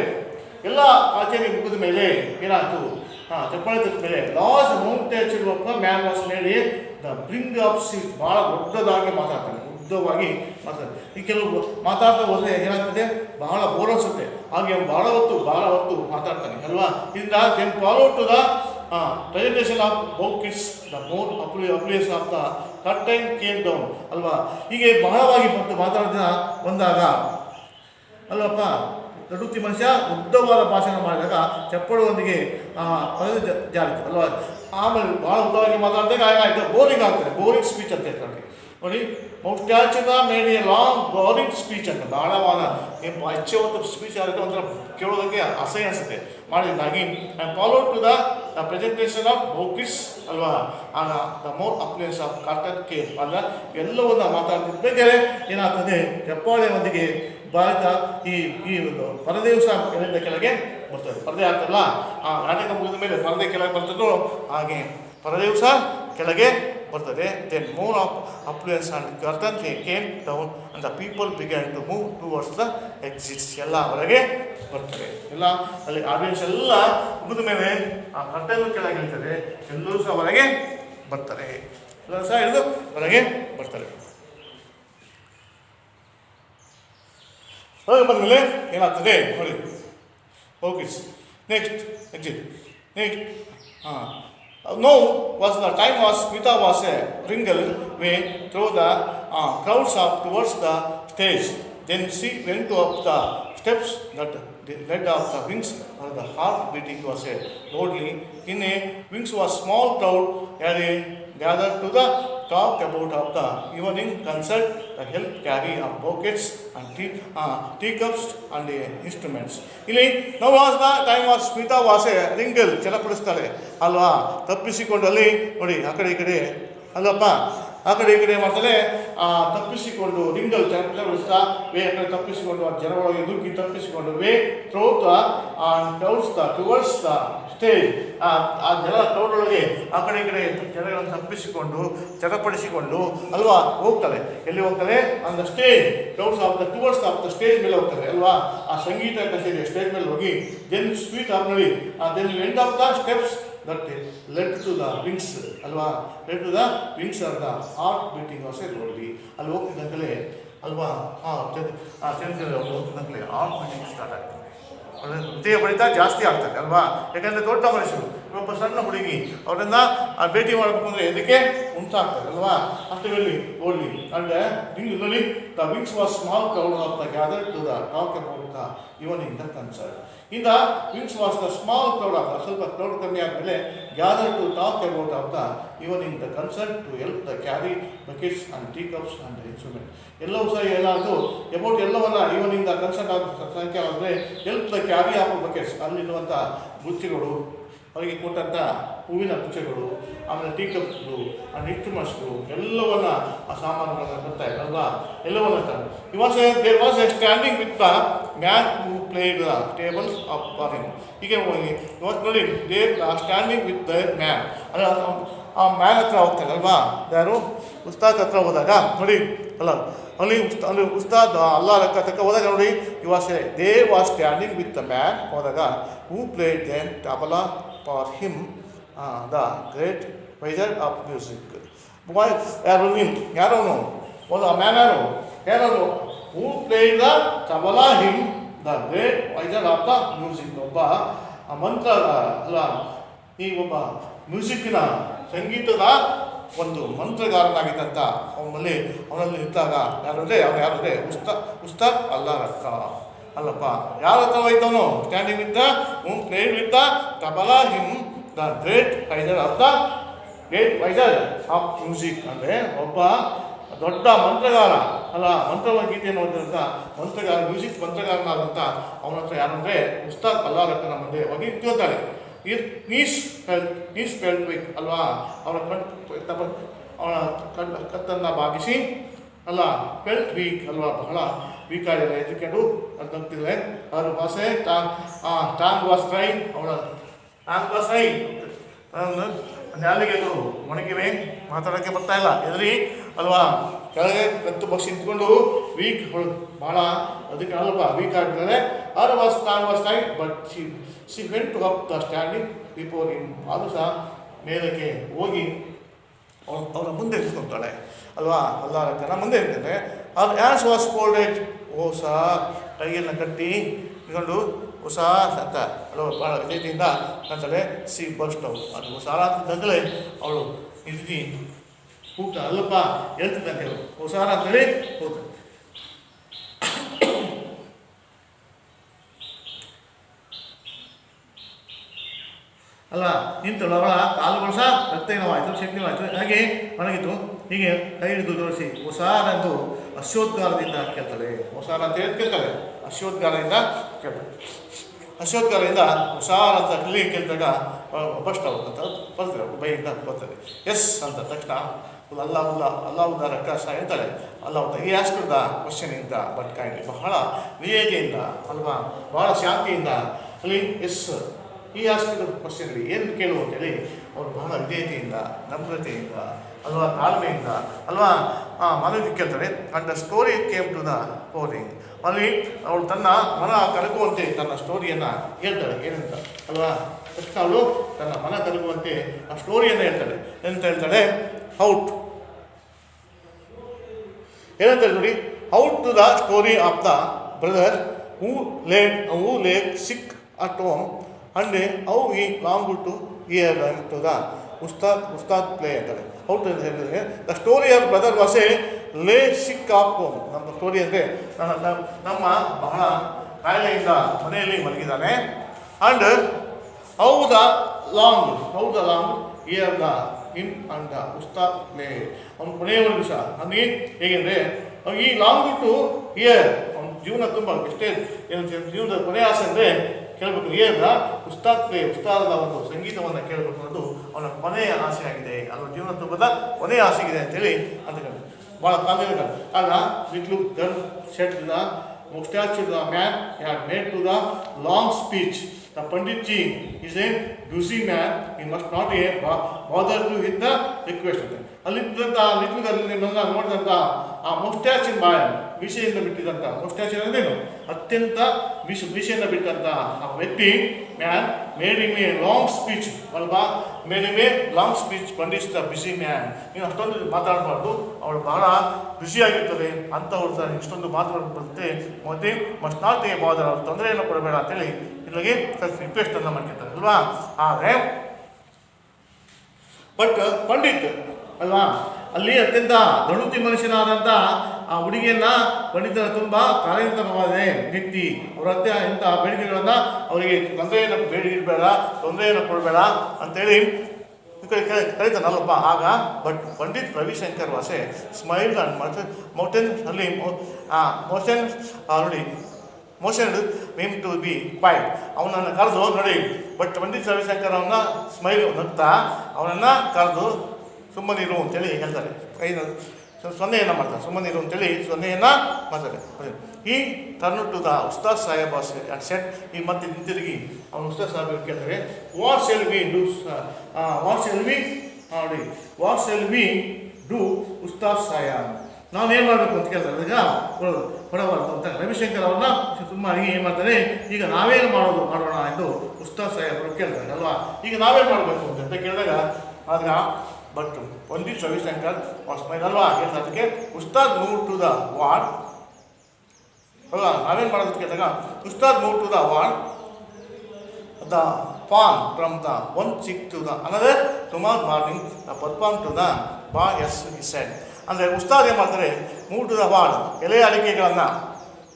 ಎಲ್ಲ ಕಚೇರಿ ಮುಗಿದ ಮೇಲೆ ಏನಾಯ್ತು, ಚಪ್ಪಾಳೆ ತಕ್ಕ ಮೇಲೆ large mountain of man was made the bring of seat. ಭಾಳ ದೊಡ್ಡದಾಗಿ ಮಾತಾಡ್ತಾನೆ, ಉದ್ದವಾಗಿ ಮಾತಾಡ್ತಾನೆ. ಈ ಕೆಲವು ಮಾತಾಡ್ತಾ ಹೋದರೆ ಏನಾಗ್ತದೆ, ಬಹಳ ಬೋರ್ ಅನಿಸುತ್ತೆ. ಹಾಗೆ ಭಾಳ ಹೊತ್ತು ಮಾತಾಡ್ತಾನೆ ಅಲ್ವಾ. ಇದರಿಂದ then follow to the presentation of bouquets the more applause of the curtain came down ಅಲ್ವಾ. ಹೀಗೆ ಬಹಳವಾಗಿ ಮತ್ತು ಮಾತಾಡಿದ ಬಂದಾಗ ಅಲ್ವಪ್ಪ, ದೊಡ್ಡುತ್ತಿ ಮನುಷ್ಯ ಉದ್ದವಾದ ಭಾಷಣ ಮಾಡಿದಾಗ ಚಪ್ಪಳೊಂದಿಗೆ ಜಾರಿತು ಅಲ್ವಾ. ಆಮೇಲೆ ಭಾಳ ಉದ್ದವಾಗಿ ಮಾತಾಡಿದಾಗ ಏನಾಯಿತು, ಬೋರಿಂಗ್ ಆಗ್ತದೆ. ಬೋರಿಂಗ್ ಸ್ಪೀಚ್ ಅಂತ ಹೇಳ್ತಾರೆ ನೋಡಿ. ಮೌಸ್ಟ್ಯಾಚಿನ ಮೇಲೆ ಲಾಂಗ್ ಬೋರಿಂಗ್ ಸ್ಪೀಚ್ ಅಂತ ಬಹಳವಾದ ಹೆಚ್ಚು ಒಂದು ಸ್ಪೀಚ್ ಆಗುತ್ತೆ, ಒಂಥರ ಕೇಳೋದಕ್ಕೆ ಅಸಹ್ಯ ಅನಿಸುತ್ತೆ ಮಾಡಿದ್ದಾಗಿ. And follow to the presentation of bouquets ಅಲ್ವಾ. ಆಗ the more applause of curtain came ಅಲ್ಲ. ಎಲ್ಲವನ್ನ ಮಾತಾಡ್ತಿರ್ಬೇಕಾದ್ರೆ ಏನಾಗ್ತದೆ, ಚಪ್ಪಾಳೆ ಒಂದಿಗೆ ಭಾರತ ಈ ಒಂದು ಪರದೆ ಸಹ ಕೆಳಗಿಂದ ಕೆಳಗೆ ಬರ್ತದೆ. ಪರದೆ ಆಗ್ತಲ್ಲ, ಆ ನಾಟಕ ಮುಗಿದ ಮೇಲೆ ಪರದೆ ಕೆಳಗೆ ಬರ್ತದೋ ಹಾಗೆ ಪರದೆಯೂ ಸಹ ಕೆಳಗೆ ಬರ್ತದೆ. Then more of applause and curtain came down and the people began to move towards the exits. ಎಲ್ಲ ಹೊರಗೆ ಬರ್ತದೆ. ಎಲ್ಲ ಅಲ್ಲಿ ಆಡಿಯನ್ಸ್ ಎಲ್ಲ ಮುಗಿದ ಮೇಲೆ ಆ ಕರ್ಟನ್ ಕೆಳಗೆ ಇರ್ತದೆ, ಎಲ್ಲರೂ ಸಹ ಹೊರಗೆ ಬರ್ತಾರೆ. ಎಲ್ಲರೂ ಸಹ ಹಿಡಿದು ಹೊರಗೆ ಬರ್ತಾರೆ. ಹೊರಗೆ ಬಂದಮೇಲೆ ಏನಾಗ್ತದೆ ನೋಡಿ, ಓಕಿಸ್ next exit. Next now was the time was Smita was a wrinkled way through the crowds towards the stage. Then she went up the steps that led up the wings, and the heart beating was a loudly. In a wings was small crowd gathered to the talk about of the evening concert, the help carry of buckets and teacups and instruments. ಇಲ್ಲಿ ನಾವು time was Smita was a ರಿಂಗಲ್ ಚಲಪಡಿಸ್ತಾಳೆ ಅಲ್ವಾ. ತಪ್ಪಿಸಿಕೊಂಡು ಅಲ್ಲಿ ನೋಡಿ ಆ ಕಡೆ ಈ ಕಡೆ ಅಲ್ಲಪ್ಪ, ಆ ಕಡೆ ಈ ಕಡೆ ಮಾಡ್ತಾನೆ, ತಪ್ಪಿಸಿಕೊಂಡು ರಿಂಗಲ್ ಚಲಪಡಿಸ್ತಾ ವೇ ಆ ಕಡೆ ತಪ್ಪಿಸಿಕೊಂಡು ಆ ಜನ ಒಳಗೆ ದುಃಖಿ ತಪ್ಪಿಸಿಕೊಂಡು way through the crowds the towards the stage. ಆ ಜನ ಕ್ರೌಡ್ ಒಳಗೆ ಆ ಕಡೆ ಈ ಕಡೆ ಜನಗಳನ್ನು ತಪ್ಪಿಸಿಕೊಂಡು ಚಟಪಡಿಸಿಕೊಂಡು ಅಲ್ವಾ ಹೋಗ್ತಾರೆ. ಎಲ್ಲಿ ಹೋಗ್ತಾರೆ, on the stage crowds of the towards of the stage ಮೇಲೆ ಹೋಗ್ತಾರೆ ಅಲ್ವಾ. ಆ ಸಂಗೀತ ಕಚೇರಿ ಸ್ಟೇಜ್ ಮೇಲೆ ಹೋಗಿ ದೆನ್ ಸ್ವೀಟ್ ಆಫ್ ನೋಡಿ then end of the steps that led to the wings ಅಲ್ವಾ. led to the wings of the heart beating was a loudly. ಅಲ್ಲಿ ಹೋಗ್ತಿದ್ದಂತಲೇ ಅಲ್ವಾ ಹೋಗ್ತಿದ್ದಂತಲೇ ಹಾರ್ಟ್ ಬೀಟಿಂಗ್ ಸ್ಟಾರ್ಟ್ ಆಗ್ತದೆ. ಹೃದಯ ಬಡಿತ ಜಾಸ್ತಿ ಆಗ್ತದೆ ಅಲ್ವಾ. ಯಾಕಂದರೆ ದೊಡ್ಡ ಮನುಷ್ಯರು, ಒಬ್ಬ ಸಣ್ಣ ಹುಡುಗಿ ಅವರನ್ನು ಭೇಟಿ ಮಾಡಬೇಕು ಅಂದರೆ ಇದಕ್ಕೆ ಉಂಟಾಗ್ತದೆ ಅಲ್ವಾ. ಅಷ್ಟರಲ್ಲಿ ಓಡ್ಲಿ ಅಂದರೆ ಹಿಂಗೆ the wings was small crowd of the gather to the talk about the evening the concert. ಇಂದ wings was the small crowd of the ಸ್ವಲ್ಪ ಕ್ರೌಡ್ ಕಮ್ಮಿ ಆದಮೇಲೆ gather to talk about of the evening the concert to help the carry buckets and tea cups and instrument. ಎಲ್ಲವೂ ಸಹ ಏನಾದರೂ about ಎಲ್ಲವನ್ನ evening the concert ಆದ ಸಂಖ್ಯೆ ಅಂದರೆ help the carry of buckets, ಅಲ್ಲಿರುವಂಥ ಗುಚ್ಚಿಗಳು ಅವರಿಗೆ ಕೊಟ್ಟಂಥ ಹೂವಿನ ಕುಚ್ಚಗಳು, ಆಮೇಲೆ ಟೀ ಕಪ್ಗಳು, ಇನ್ಸ್ಟ್ರೂಮೆಂಟ್ಸ್ಗಳು ಎಲ್ಲವನ್ನ ಆ ಸಾಮಾನುಗಳನ್ನು ಕೊಡ್ತಾ ಇದ್ರಲ್ವಾ, ಎಲ್ಲವನ್ನ there was a standing with the man who played the tables of for him. ಹೀಗೆ ಇವತ್ತು ನೋಡಿ there standing with the man, ಅಂದರೆ ಆ ಮ್ಯಾನ್ ಹತ್ರ ಹೋಗ್ತಾರೆ ಅಲ್ವಾ, ಯಾರು ಉಸ್ತಾದ್ ಹತ್ರ ಹೋದಾಗ ನೋಡಿ ಅಲ್ಲ, ಅಲ್ಲಿ ಉಸ್ತಾದ್ ಅಲ್ಲಾ ತಕ್ಕ ಹೋದಾಗ ನೋಡಿ they was standing with the man ಹೋದಾಗ who played then tabla for him the great wizard of music. ಯಾರು ಯಾರವನು ಒಂದು ಮ್ಯಾನ್ ಯಾರು who played the tabla him the great wizard of the music. ಒಬ್ಬ ಮಂತ್ರ ಅಲ್ಲ, ಈ ಒಬ್ಬ ಮ್ಯೂಸಿಕ್ಕಿನ ಸಂಗೀತದ ಒಂದು ಮಂತ್ರಗಾರನಾಗಿದ್ದಂಥ ಅವನಲ್ಲಿ ಇದ್ದಾಗ ಯಾರಂದರೆ ಉಸ್ತಾದ್ ಅಲ್ಲಾಹ್ ಹತ್ರ ಅಲ್ಲಪ್ಪ. ಯಾರ ಹತ್ರ ಹೋಯ್ತವನು? Standing with the played with the tabla him the great wizard of the great wizard of music. ಅಂದರೆ ಒಬ್ಬ ದೊಡ್ಡ ಮಂತ್ರಗಾರ ಅಲ್ಲ, ಮಂತ್ರಗೀತೆಯನ್ನು ಓದಿದಂಥ ಮಂತ್ರಗಾರ, ಮ್ಯೂಸಿಕ್ ಮಂತ್ರಗಾರನಾದಂಥ ಅವನ ಹತ್ರ ಯಾರಂದರೆ ಉಸ್ತಾದ್ ಅಲ್ಲಾಹ್ ಹತ್ರ ಮುಂದೆ ಹೋಗಿ ಕೇಳ್ತಾಳೆ. ನೀಸ್ ಫೆಲ್ಟ್ ವೀಕ್ ಅಲ್ವಾ, ಅವನ ಕತ್ತನ್ನು ಭಾಗಿಸಿ ಅಲ್ಲ, ಫೆಲ್ಟ್ ವೀಕ್ ಅಲ್ವಾ, ಬಹಳ ವೀಕ್ ಆಗಿಲ್ಲ, ಎದುರ್ಕೊಂಡು ಅಂತ ಹೋಗ್ತಿದ್ರೆ ಅವ್ರ ಭಾಷೆ ಟಾಂಗ್ ವಾಸ್ ಟ್ರೈ, ಅವಳ ಟಾಂಗ್ ವಾಸ್ ಟ್ರೈ, ನಾಲಿಗೆಗಳು ಒಣಗಿವೆ, ಮಾತಾಡೋಕ್ಕೆ ಬರ್ತಾ ಇಲ್ಲ, ಎದುರಿ ಅಲ್ವಾ, ಕೆಳಗೆ ಕತ್ತು ಬಗ್ಸಿ ನಿಂತ್ಕೊಂಡು ವೀಕ್ ಭಾಳ ಅದಕ್ಕೆ ಅಲ್ವಾ ವೀಕ್ ಆಗಿದ್ದಾರೆ. Are was tongue was try but she went to up the standing before him. ಆದರೂ ಸಹ ಮೇಲಕ್ಕೆ ಹೋಗಿ ಅವರ ಮುಂದೆ ನಿಂತ್ಕೊಳ್ತಾಳೆ ಅಲ್ವಾ, ಅಲ್ಲಾಹ್ ಜನ ಮುಂದೆ ಇರ್ತದೆ. ಅದು ಆ್ಯಸ್ ವಾಸ್ ಫೋಲ್ಡೆಡ್, ಹೊಸ ಕೈಯನ್ನು ಕಟ್ಟಿ ಇಟ್ಕೊಂಡು ಹೊಸ ಅಂತ ಅಲ್ವ ಭಾಳ ವಿಜಯತೆಯಿಂದ ಅಂತಾಳೆ. ಸಿ ಬಸ್ಟ್ ಔಟ್, ಅದು ಸಾಲ ಅಂತಂದರೆ ಅವಳು ಇದ್ದಿ ಕೂಟ ಅಲ್ಲಪ್ಪ ಹೇಳ್ತಿದ್ದಂತೆ ಹೊಸಾರ ಅಂತೇಳಿ ಹೋಗ್ತಾನೆ. ಅಲ್ಲ ನಿಂತಳು, ಅವಳ ಕಾಲುಗಳು ಸಹ ರಕ್ತಹೀನವಾಯಿತು, ಶಕ್ತಿವಾಯಿತು, ಹಾಗೆ ಒಣಗಿತು. ಹೀಗೆ ಕೈ ಹಿಡಿದು ತೋರಿಸಿ ಹೊಸಾರಂದು ಅಶ್ಯೋದ್ಗಾರದಿಂದ ಕೇಳ್ತಾಳೆ. ಹೊಸಾರ ಅಂತ ಹೇಳಿ ಕೇಳ್ತಾಳೆ, ಅಶ್ಯೋದ್ಗಾರದಿಂದ ಕೇಳ್ತಾಳೆ. ಅಶ್ಯೋದ್ಗಾರದಿಂದ ಹೊಸಾರ ಅಂತ ಕ್ಲೀನ್ ಕೇಳಿದಾಗ ಫಸ್ಟ್ ಅವ್ರು ಅಂತ ಬರ್ತಾರೆ, ಬೈಯಿಂದ ಬರ್ತಾರೆ. ಎಸ್ ಅಂತ ತಕ್ಷಣ ಅಲ್ಲಾವುದ ರಕ್ಕಾಸ ಹೇಳ್ತಾಳೆ. ಅಲ್ಲಾವುದ ಈ ಆಸ್ಕರ್ದ ಕ್ವಶನ್ ಇಂದ ಬಟ್ ಕೈಂಡ್ಲಿ, ಬಹಳ ವಿವೇಕೆಯಿಂದ ಅಲ್ವಾ, ಬಹಳ ಶಾಂತಿಯಿಂದ ಅಲ್ಲಿ ಎಸ್ ಈ ಆಸ್ಕರ್ದ ಕ್ವಶನ್ಲಿ ಏನು ಕೇಳು ಅಂತೇಳಿ ಅವರು ಬಹಳ ವಿಧೇಯತೆಯಿಂದ, ನಮ್ರತೆಯಿಂದ ಅಲ್ವಾ, ತಾಳ್ಮೆಯಿಂದ ಅಲ್ವಾ ಮನವಿ ಕೇಳ್ತಾಳೆ. And the story came to the pouring. ಅಲ್ಲಿ ಅವಳು ತನ್ನ ಮನ ಕರಗುವಂತೆ ತನ್ನ ಸ್ಟೋರಿಯನ್ನು ಹೇಳ್ತಾಳೆ. ಏನಂತ ಅಲ್ವಾ, ತಕ್ಷಣ ಅವಳು ತನ್ನ ಮನ ಕರಗುವಂತೆ ಆ ಸ್ಟೋರಿಯನ್ನು ಹೇಳ್ತಾಳೆ. ಏನಂತ ಹೇಳ್ತಾಳೆ? ಔಟ್ ಏನಂತ ನೋಡಿ, out to the story of the brother who laid sick at home and how we long to hear to the ustad play ಅಂತಾರೆ. ಔಟ್ ಅಂತ ಹೇಳಿದ್ರೆ the story of brother was a lay sick of home. ನಮ್ಮ story ಅಂದರೆ ನಮ್ಮ ಬಹಳ ಕಾಯಿಲೆಯಿಂದ ಮನೆಯಲ್ಲಿ ಮಲಗಿದ್ದಾನೆ. And how the long hear the him and the ustad play. ಅವನು ಕೊನೆಯವರೆಗೂ ಸಹ ಅಂದರೆ ಹೇಗೆಂದರೆ ಈ ಲಾಂಗ್ ಟು ಹಿಯರ್, ಅವನ ಜೀವನ ತುಂಬ ಎಷ್ಟೇ ಏನು ಜೀವನದ ಕೊನೆ ಆಸೆ ಅಂದರೆ ಕೇಳಬೇಕು, ಹಿಯರ್ದ ಉಸ್ತಾದ್ ಪ್ಲೇ, ಉಸ್ತಾದದ ಒಂದು ಸಂಗೀತವನ್ನು ಕೇಳಬೇಕು ಅನ್ನೋದು ಅವನ ಕೊನೆಯ ಆಸೆ ಆಗಿದೆ, ಅವನ ಜೀವನ ತುಂಬದ ಕೊನೆಯ ಆಸೆ ಇದೆ ಅಂತೇಳಿ ಅಂತ ಹೇಳ್ತಾರೆ. ಭಾಳ ಕಾಲ ಆಗ little girl said to the mustache to the man he had made to the long speech. The Pandit ji is a busy man, he must not bother to hit the request. ಅಲ್ಲಿದ್ದಂಥ little ಗರ್ಲ್ನ ನೋಡಿದಂಥ ಆ ಮುಸ್ಟ್ಯಾಚಿನ ಮೀಸೆಯಿಂದ ಬಿಟ್ಟಿದ್ದಂಥ ಮುಸ್ಟ್ಯಾಚ್ ಅಂದ್ರೇನು ಅತ್ಯಂತ ಮೀಸೆಯನ್ನು ಬಿಟ್ಟಂಥ ಆ ವ್ಯಕ್ತಿ man made him a long speech ಅಲ್ವಾ, made him a long speech Pandit the busy man. ನೀನು ಅಷ್ಟೊಂದು ಮಾತಾಡಬಾರ್ದು, ಅವಳು ಬಹಳ ಬ್ಯುಸಿಯಾಗಿರ್ತದೆ ಅಂಥವ್ರು ಇಷ್ಟೊಂದು ಮಾತಾಡಬಾರ್ದು, ಮತ್ತೆ ಮಸ್ಟ್ ನಾಟ್ ಎ ಬಾದರ್, ಅವ್ರು ತೊಂದರೆಯನ್ನು ಕೊಡಬೇಡ ಅಂತೇಳಿ ಇಲ್ಲಿಗೆ ರಿಕ್ವೆಸ್ಟನ್ನು ಮಾಡ್ಕೊತಾರೆ ಅಲ್ವಾ. ಆದರೆ ಬಟ್ ಪಂಡಿತ್ ಅಲ್ವಾ, ಅಲ್ಲಿ ಅತ್ಯಂತ ದಣುತಿ ಮನುಷ್ಯನಾದಂಥ ಆ ಹುಡುಗಿಯನ್ನು ಪಂಡಿತರ ತುಂಬ ಕಾರ್ಯತರವಾದ ವ್ಯಕ್ತಿ, ಅವರ ಇಂಥ ಬೇಡಿಕೆಗಳನ್ನು ಅವರಿಗೆ ತೊಂದರೆಯನ್ನು ಕೊಡಬೇಡ ಅಂತೇಳಿ ಕರೀತಾನಲ್ಲಪ್ಪ. ಆಗ but Pandit Ravi Shankar was a smile and mountain ಅಲ್ಲಿ ಮೋಷನ್ ನೋಡಿ motion ma'am to be quiet. ಅವನನ್ನು ಕರೆದು ನೋಡಿ, ಬಟ್ ಪಂಡಿತ್ ರವಿಶಂಕರ್ ಅವನ್ನ ಸ್ಮೈಲ್ ನಗ್ತಾ ಅವನನ್ನು ಕರೆದು ಸುಮ್ಮನಿರು ಅಂತೇಳಿ ಹೇಳ್ತಾರೆ. ಸೊನ್ನೆಯನ್ನು ಮಾಡ್ತಾರೆ, ಸುಮ್ಮನಿರು ಅಂತೇಳಿ ಸೊನ್ನೆಯನ್ನು ಮಾಡ್ತಾರೆ. ಈ turn to the ustad saheb set. ಈ ಮತ್ತೆ ಹಿಂತಿರುಗಿ ಅವನು ಉಸ್ತಾದ್ ಸಾಹೇಬ್ ಕೇಳ್ತಾರೆ, what shall we do, what shall we ನೋಡಿ, what shall we do ustad saheb, ನಾವೇನು ಮಾಡಬೇಕು ಅಂತ ಕೇಳ್ತಾರೆ. ಈಗ ಕೊಡಬಾರ್ದು ಅಂತ ರವಿಶಂಕರ್ ಅವ್ರನ್ನ ತುಂಬ ಏನು ಮಾಡ್ತಾರೆ, ಈಗ ನಾವೇನು ಮಾಡೋಣ ಎಂದು ಉಸ್ತಾದ್ ಸಾಹೇಬರು ಕೇಳ್ತಾರೆ ಅಲ್ವಾ. ಈಗ ನಾವೇನು ಮಾಡಬೇಕು ಅಂತ ಕೇಳಿದಾಗ ಆಗ ಬಟ್ ಪಂಡಿತ್ ರವಿಶಂಕರ್ ಸ್ಮೈಲ್ ಅಲ್ವಾ ಹೇಳ್ತಾರೆ. ಅದಕ್ಕೆ Ustad move to the ward ಅಲ್ವಾ, ನಾವೇನು ಮಾಡೋದು ಕೇಳಿದಾಗ Ustad move to the ward the pawn from the one chick to the another tomorrow morning the perform to the ಬಾ ಎಸ್ ಹಿ ಸೆಡ್. ಅಂದರೆ ಉಸ್ತಾದ್ ಏನು ಮಾಡ್ತಾರೆ, ಮೂವ್ ಟು ದ ವಾರ್ಡ್ ಎಲೆ ಅಡಿಕೆಗಳನ್ನು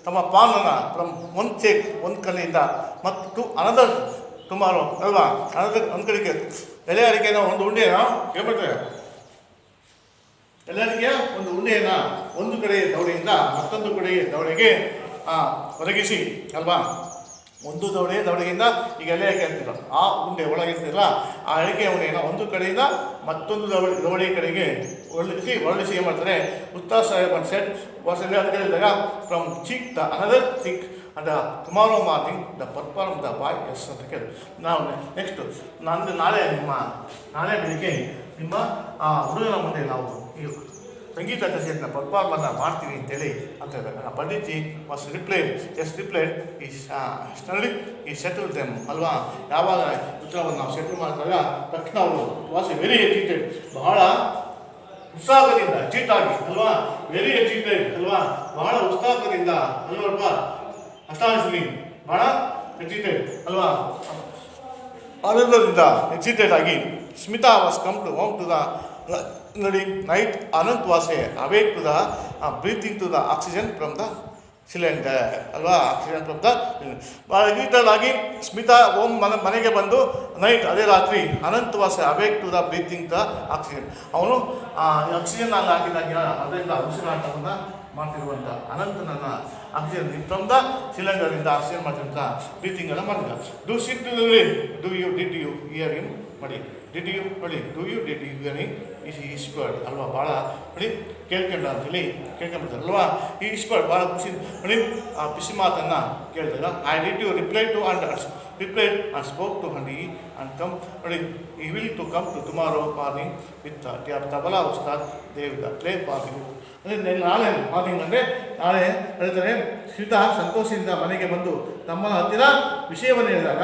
ತಮ್ಮ ಪಾನನ್ನು ಫ್ರಮ್ ಒಂದು ಚೆಕ್ ಒಂದು ಕಡೆಯಿಂದ ಮತ್ತು ಅನದರ್ ಟುಮಾರೋ ಅಲ್ವಾ, ಅನದರ್ ಒಂದು ಕಡೆಗೆ ಎಲೆ ಅಡಿಕೆನ ಒಂದು ಉಂಡೆನ ಹೇಳ್ಬಿಡ್ತೇವೆ, ಎಲೆ ಅಡಿಕೆಯ ಒಂದು ಉಂಡೆಯನ್ನು ಒಂದು ಕಡೆ ದವಡೆಯಿಂದ ಮತ್ತೊಂದು ಕಡೆಗೆ ದವಡೆಗೆ ಒದಗಿಸಿ ಅಲ್ವಾ. ಒಂದು ದವಡೆಯಿಂದ ಈಗ ಎಲೆ ಅಡಿಕೆ ಅಂತಿಲ್ಲ, ಆ ಉಂಡೆ ಒಳಗಿರ್ತಿಲ್ಲ, ಆ ಅಡಿಕೆ ಉಂಡೆಯನ್ನು ಒಂದು ಕಡೆಯಿಂದ ಮತ್ತೊಂದು ದವಡೆ ಕಡೆಗೆ ಹೊರಳಿಸಿ ಏನು ಮಾಡ್ತಾರೆ, ಉಸ್ತಾದ್ ಸಾಹೇಬ್ ಸೆಟ್ ವಾಸ್ ಎಲೆ ಅಂತ ಹೇಳಿದಾಗ from chick the another chick and tomorrow morning the perform the boys ಅಂತ ಕೇಳಿ. ನಾವು ನೆಕ್ಸ್ಟು ನಾಳೆ ಬೆಳಿಗ್ಗೆ ನಿಮ್ಮ ಹುಡುಗನ ಮುಂದೆ ನಾವು ಈ ಸಂಗೀತ ಕಚೇರಿನ ಪರ್ಫಾರ್ಮನ್ನು ಮಾಡ್ತೀವಿ ಅಂತೇಳಿ ಅಂತ ಹೇಳಿದಾಗ ಪಂಡಿತ್ಜಿ ವಾಸ್ ರಿಪ್ಲೈಡ್ ಈ ಸ್ಟಡಿ ಈ ಸೆಟಲ್ ದೆಮ್ ಅಲ್ವಾ. ಯಾವಾಗ ಉತ್ತರವನ್ನು ನಾವು ಸೆಟಲ್ ಮಾಡಿದಾಗ ತಕ್ಷಣ ಅವರು ವಾಸ್ ವೆರಿ ಎಜಿಟೆಡ್, ಬಹಳ ಉತ್ಸಾಹದಿಂದ ಎಜಿಟಾಗಿ ಅಲ್ವಾ, ವೆರಿ ಎಜಿಟೆಡ್ ಅಲ್ವಾ, ಬಹಳ ಉತ್ಸಾಹದಿಂದ ಅಲ್ವಲ್ಪ, ಅಷ್ಟಾನಿಸ್ಲಿ ಬಹಳ ಎಜಿಟೆಡ್ ಅಲ್ವಾ, ಆನಂದದಿಂದ ಎಜಿಟೆಡ್ ಆಗಿ Smita was come to home to the ನೋಡಿ night Anant was awake to the breathing to the oxygen from the cylinder ಅಲ್ವಾ, ಆಕ್ಸಿಜನ್ ಫ್ರಮ್ ದ ಭಾಳ ಎಜಿಟೆಡ್ ಆಗಿ ಸ್ಮಿತಾ ಓಮ್ ಮನೆಗೆ ಬಂದು ನೈಟ್ ಅದೇ ರಾತ್ರಿ Anant was awake to the breathing the oxygen. ಅವನು oxygen ಅಲ್ಲಿ ಹಾಕಿದಾಗ ಅದರಿಂದ ಉಸಿರಾಟವನ್ನು ಮಾಡ್ತಿರುವಂಥ ಅನಂತನನ್ನು ಆಕ್ಸಿಜನ್ ಫ್ರಮ್ ದ ಸಿಲಿಂಡರಿಂದ ಆಕ್ಸಿಜನ್ ಮಾಡ್ತಿರುವಂಥ ಬ್ರೀತಿಂಗನ್ನು ಮಾಡಿದ. Do sit to the rain do you did you hear him ಮಾಡಿ, ಡಿಡ್ ಯು ನೋಡಿ do you did you hear him is whispered ಅಲ್ವಾ, ಭಾಳ ನೋಡಿ ಕೇಳ್ಕೊಂಡ ಅಂತೇಳಿ ಕೇಳ್ಕೊಂಡ್ಬಿಡ್ತಾರೆ ಅಲ್ವಾ. ಈ ಈಸ್ಪರ್ಡ್ ಭಾಳ ಖುಷಿ ನೋಡಿ ಆ ಬಿಸಿ ಮಾತನ್ನು ಕೇಳ್ತಾರೆ. I did you replied and spoke to Hani and come ನೋಡಿ he will to come to tomorrow morning with the tabla ustad they will play for you. ಅಂದರೆ ನಾಳೆ ಮಾರ್ನಿಂಗ್ ಅಂದರೆ ನಾಳೆ ಹೇಳ್ತಾರೆ ಸ್ಮಿತಾ ಸಂತೋಷದಿಂದ ಮನೆಗೆ ಬಂದು ತಮ್ಮನ ಹತ್ತಿರ ವಿಷಯವನ್ನು ಹೇಳಿದಾಗ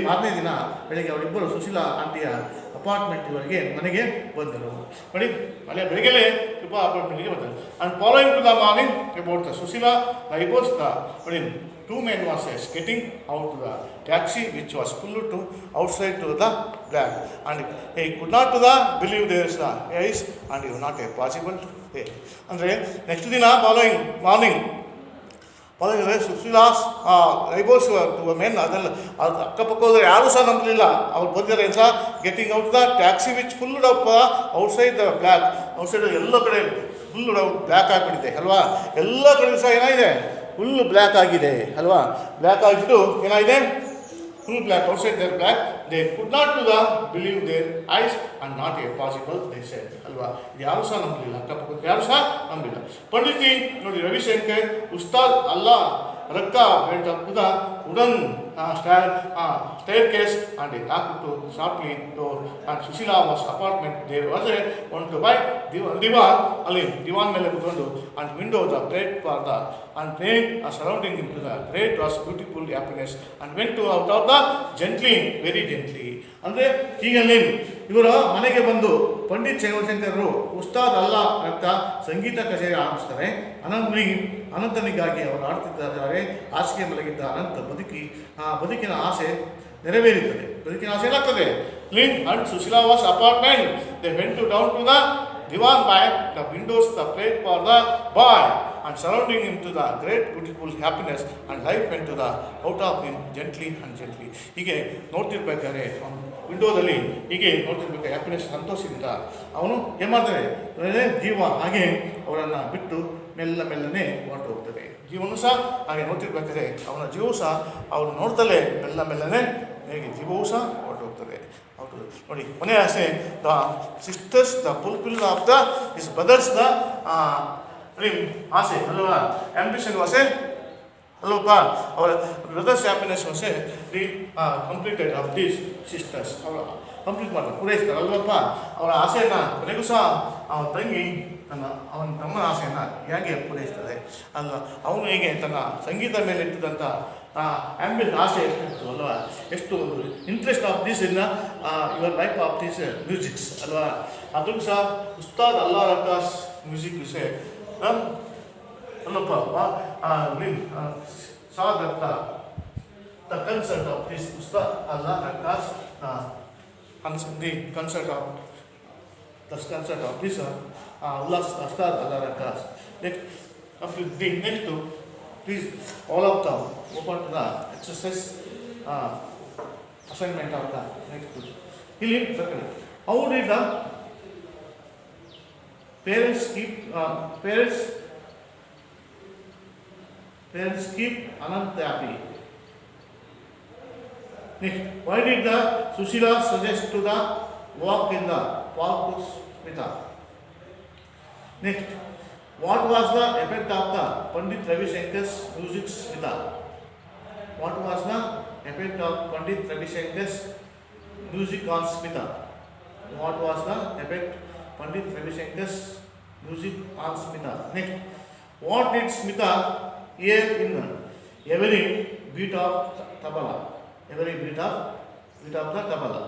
ಮಾರನೇ ದಿನ ಬೆಳಗ್ಗೆ ಅವರಿಬ್ಬರು ಸುಶೀಲಾ ಆಂಟಿಯ ಅಪಾರ್ಟ್ಮೆಂಟ್ವರೆಗೆ ಮನೆಗೆ ಬಂದರು. ನೋಡಿ ಮನೆ ಬೆಳಗ್ಗೆ ಕೃಪಾ ಅಪಾರ್ಟ್ಮೆಂಟ್ಗೆ ಬಂದರು. And following to the morning about the Sushila neighbours the ನೋಡಿ two men was getting out to the taxi which was pulled to outside to the black and he could not to the believe there is the eyes and you not a possible way. ಅಂದರೆ next ದಿನ morning Sushila's ನೈಬೋರ್ಸ್ to men ಅದೆಲ್ಲ ಅಕ್ಕಪಕ್ಕ ಹೋದರೆ ಯಾರೂ ಸಹ ನಂಬಲಿಲ್ಲ. ಅವ್ರು ಬಂದಿದ್ದಾರೆ ಅಂತ getting out the taxi which full up outside the black, outside ಎಲ್ಲ ಕಡೆ ಫುಲ್ ಬ್ಲ್ಯಾಕ್ ಆಗಿಬಿಟ್ಟಿದೆ ಅಲ್ವಾ. ಎಲ್ಲ ಕಡೆ ಸಹ ಏನಾಗಿದೆ ಫುಲ್ ಬ್ಲ್ಯಾಕ್ ಆಗಿದೆ ಅಲ್ವಾ. ಬ್ಲ್ಯಾಕ್ ಆಗಿಬಿಟ್ಟು ಏನಾಗಿದೆ full black outside there black they could not to the believe their eyes and not a possible they said ಅಲ್ವಾ. ಇದು ಯಾರೂ ಸಹ ನಂಬಲಿಲ್ಲ, ಅಕ್ಕಪಕ್ಕ ಯಾರೂ ಸಹ ನಂಬಲಿಲ್ಲ. ಪಂಡಿತ್ಜಿ ನೋಡಿ ರವಿಶಂಕರ್ ಉಸ್ತಾದ್ ಅಲ್ಲಾ ರಕ್ಕಾ went up to the wooden staircase and he knocked to softly door and Sushila was apartment. There was a one to buy divan ಮೇಲೆ ಕೂತ್ಕೊಂಡು and window the plate for the and paint surrounding him to the great was beautiful happiness and went to out of the gently very gently. ಅಂದರೆ ಹೀಗಲ್ಲಿ ಇವರು ಮನೆಗೆ ಬಂದು ಪಂಡಿತ್ ರವಿಶಂಕರರು ಉಸ್ತಾದ್ ಅಲ್ಲಾ ಅಂತ ಸಂಗೀತ ಕಚೇರಿ ಆರಂಭಿಸ್ತಾರೆ. ಅನಂತನಿಗಾಗಿ ಅವರು ಆಡ್ತಿದ್ದಾರೆ. ಹಾಸಿಗೆ ಮಲಗಿದ್ದ ಅನಂತ ಬದುಕಿನ ಆಸೆ ನೆರವೇರುತ್ತದೆ. ಬದುಕಿನ ಆಸೆ ಏನಾಗ್ತದೆ and Sushila was apartment. They went to down to the divan by the windows the plate for the boy and surrounding him to the great beautiful happiness and life went to the out of him gently and gently. ಹೀಗೆ ನೋಡ್ತಿರ್ಬೇಕಾದ್ರೆ ವಿಂಡೋದಲ್ಲಿ ಹೀಗೆ ನೋಡ್ತಿರ್ಬೇಕು happiness ಸಂತೋಷದಿಂದ ಅವನು ಏನು ಮಾಡ್ತಾನೆ ಜೀವ ಹಾಗೆ ಅವರನ್ನು ಬಿಟ್ಟು ಮೆಲ್ಲನೆ ಹೊರಟು ಹೋಗ್ತದೆ. ಜೀವನೂ ಸಹ ಹಾಗೆ ನೋಡ್ತಿರ್ಬೇಕಾದ್ರೆ ಅವನ ಜೀವವು ಸಹ ಅವನು ನೋಡ್ತಲೇ ಮೆಲ್ಲನೆ ಹೇಗೆ ಜೀವವು ಸಹ ಹೊರಟೋಗ್ತದೆ. ಅವರು ನೋಡಿ ಕೊನೆಯ ಆಸೆ, the sisters the fulfil of the is brothers the dream ಆಸೆ ಅಲ್ವಾ, ಆಂಬಿಷನ್ ವಾಸೆ ಅಲ್ವಪ್ಪ, ಅವರ brothers happiness was a the completed of these sisters. ಅವರ ಕಂಪ್ಲೀಟ್ ಮಾಡ್ತಾರೆ, ಪೂರೈಸ್ತಾರೆ ಅಲ್ವಪ್ಪ. ಅವರ ಆಸೆಯನ್ನು ಕೊನೆಗೂ ಸಹ ಅವನ ತಂಗಿ ಅವನ ತಮ್ಮನ ಆಸೆಯನ್ನು ಹೇಗೆ ಪೂರೈಸ್ತದೆ ಅಲ್ವಾ. ಅವನು ಹೇಗೆ ತನ್ನ ಸಂಗೀತ ಮೇಲೆ ಇಟ್ಟಿದ್ದಂಥ ಆಸೆ ಎಷ್ಟಿತ್ತು ಅಲ್ವಾ, ಎಷ್ಟು ಒಂದು interest of this in your life of this musics ಅಲ್ವಾ. ಅದೂ ಸಹ ಉಸ್ತಾದ್ ಅಲ್ಲಾ ರಕ್ಕಾಸ್ ಮ್ಯೂಸಿಕ್ ವಿಷಯ ಅಲ್ಲಪ್ಪ. saw that the concert of this Ustad Allah Rakkas, the concert of this Ustad Allah Rakkas. Next to please all of them open to the exercise assignment of the next to. How did the parents keep Anant happy? Next, why did the Sushila suggest to the walk in the park to Smita? Next, what was the effect of the Pandit Ravi Shankar's music Smita? What was the effect of Pandit Ravi Shankar's music on Smita? What was the effect Pandit Ravi Shankar's music on Smita? Next, what did Smita hear in every beat of tabla? Every beat of the tabla.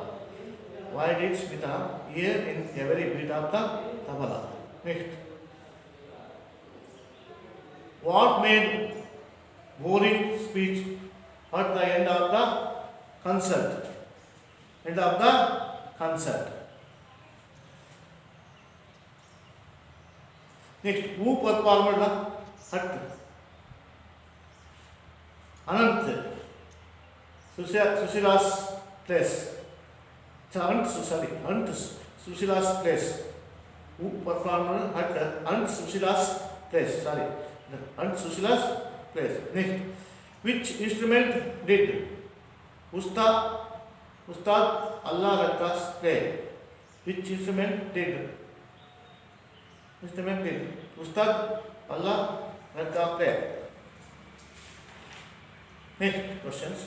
Why did Smita hear in every beat of the tabla? Next, what made boring speech at the end of the concert? End of the concert. Next, who performed at Anant Sushila's place? Anant Sushila's place. Who performed at Anant Sushila's place? Anant Sushila's place. Next, which instrument did Ustad Allah Rakkas play? Which instrument did Ustad Allah Rakkas play? Next questions.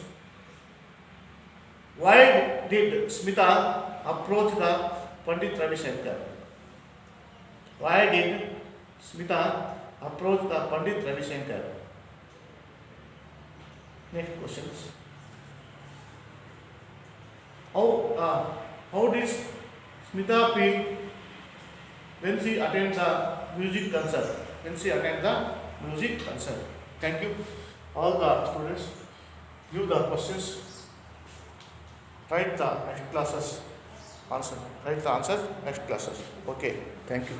Why did Smita approach the Pandit Ravi Shankar? Why did Smita approach the Pandit Ravi Shankar? Next questions. How did Smita feel when she attended the music concert? Thank you. All the students, give the questions, write the next classes answer. Okay, thank you.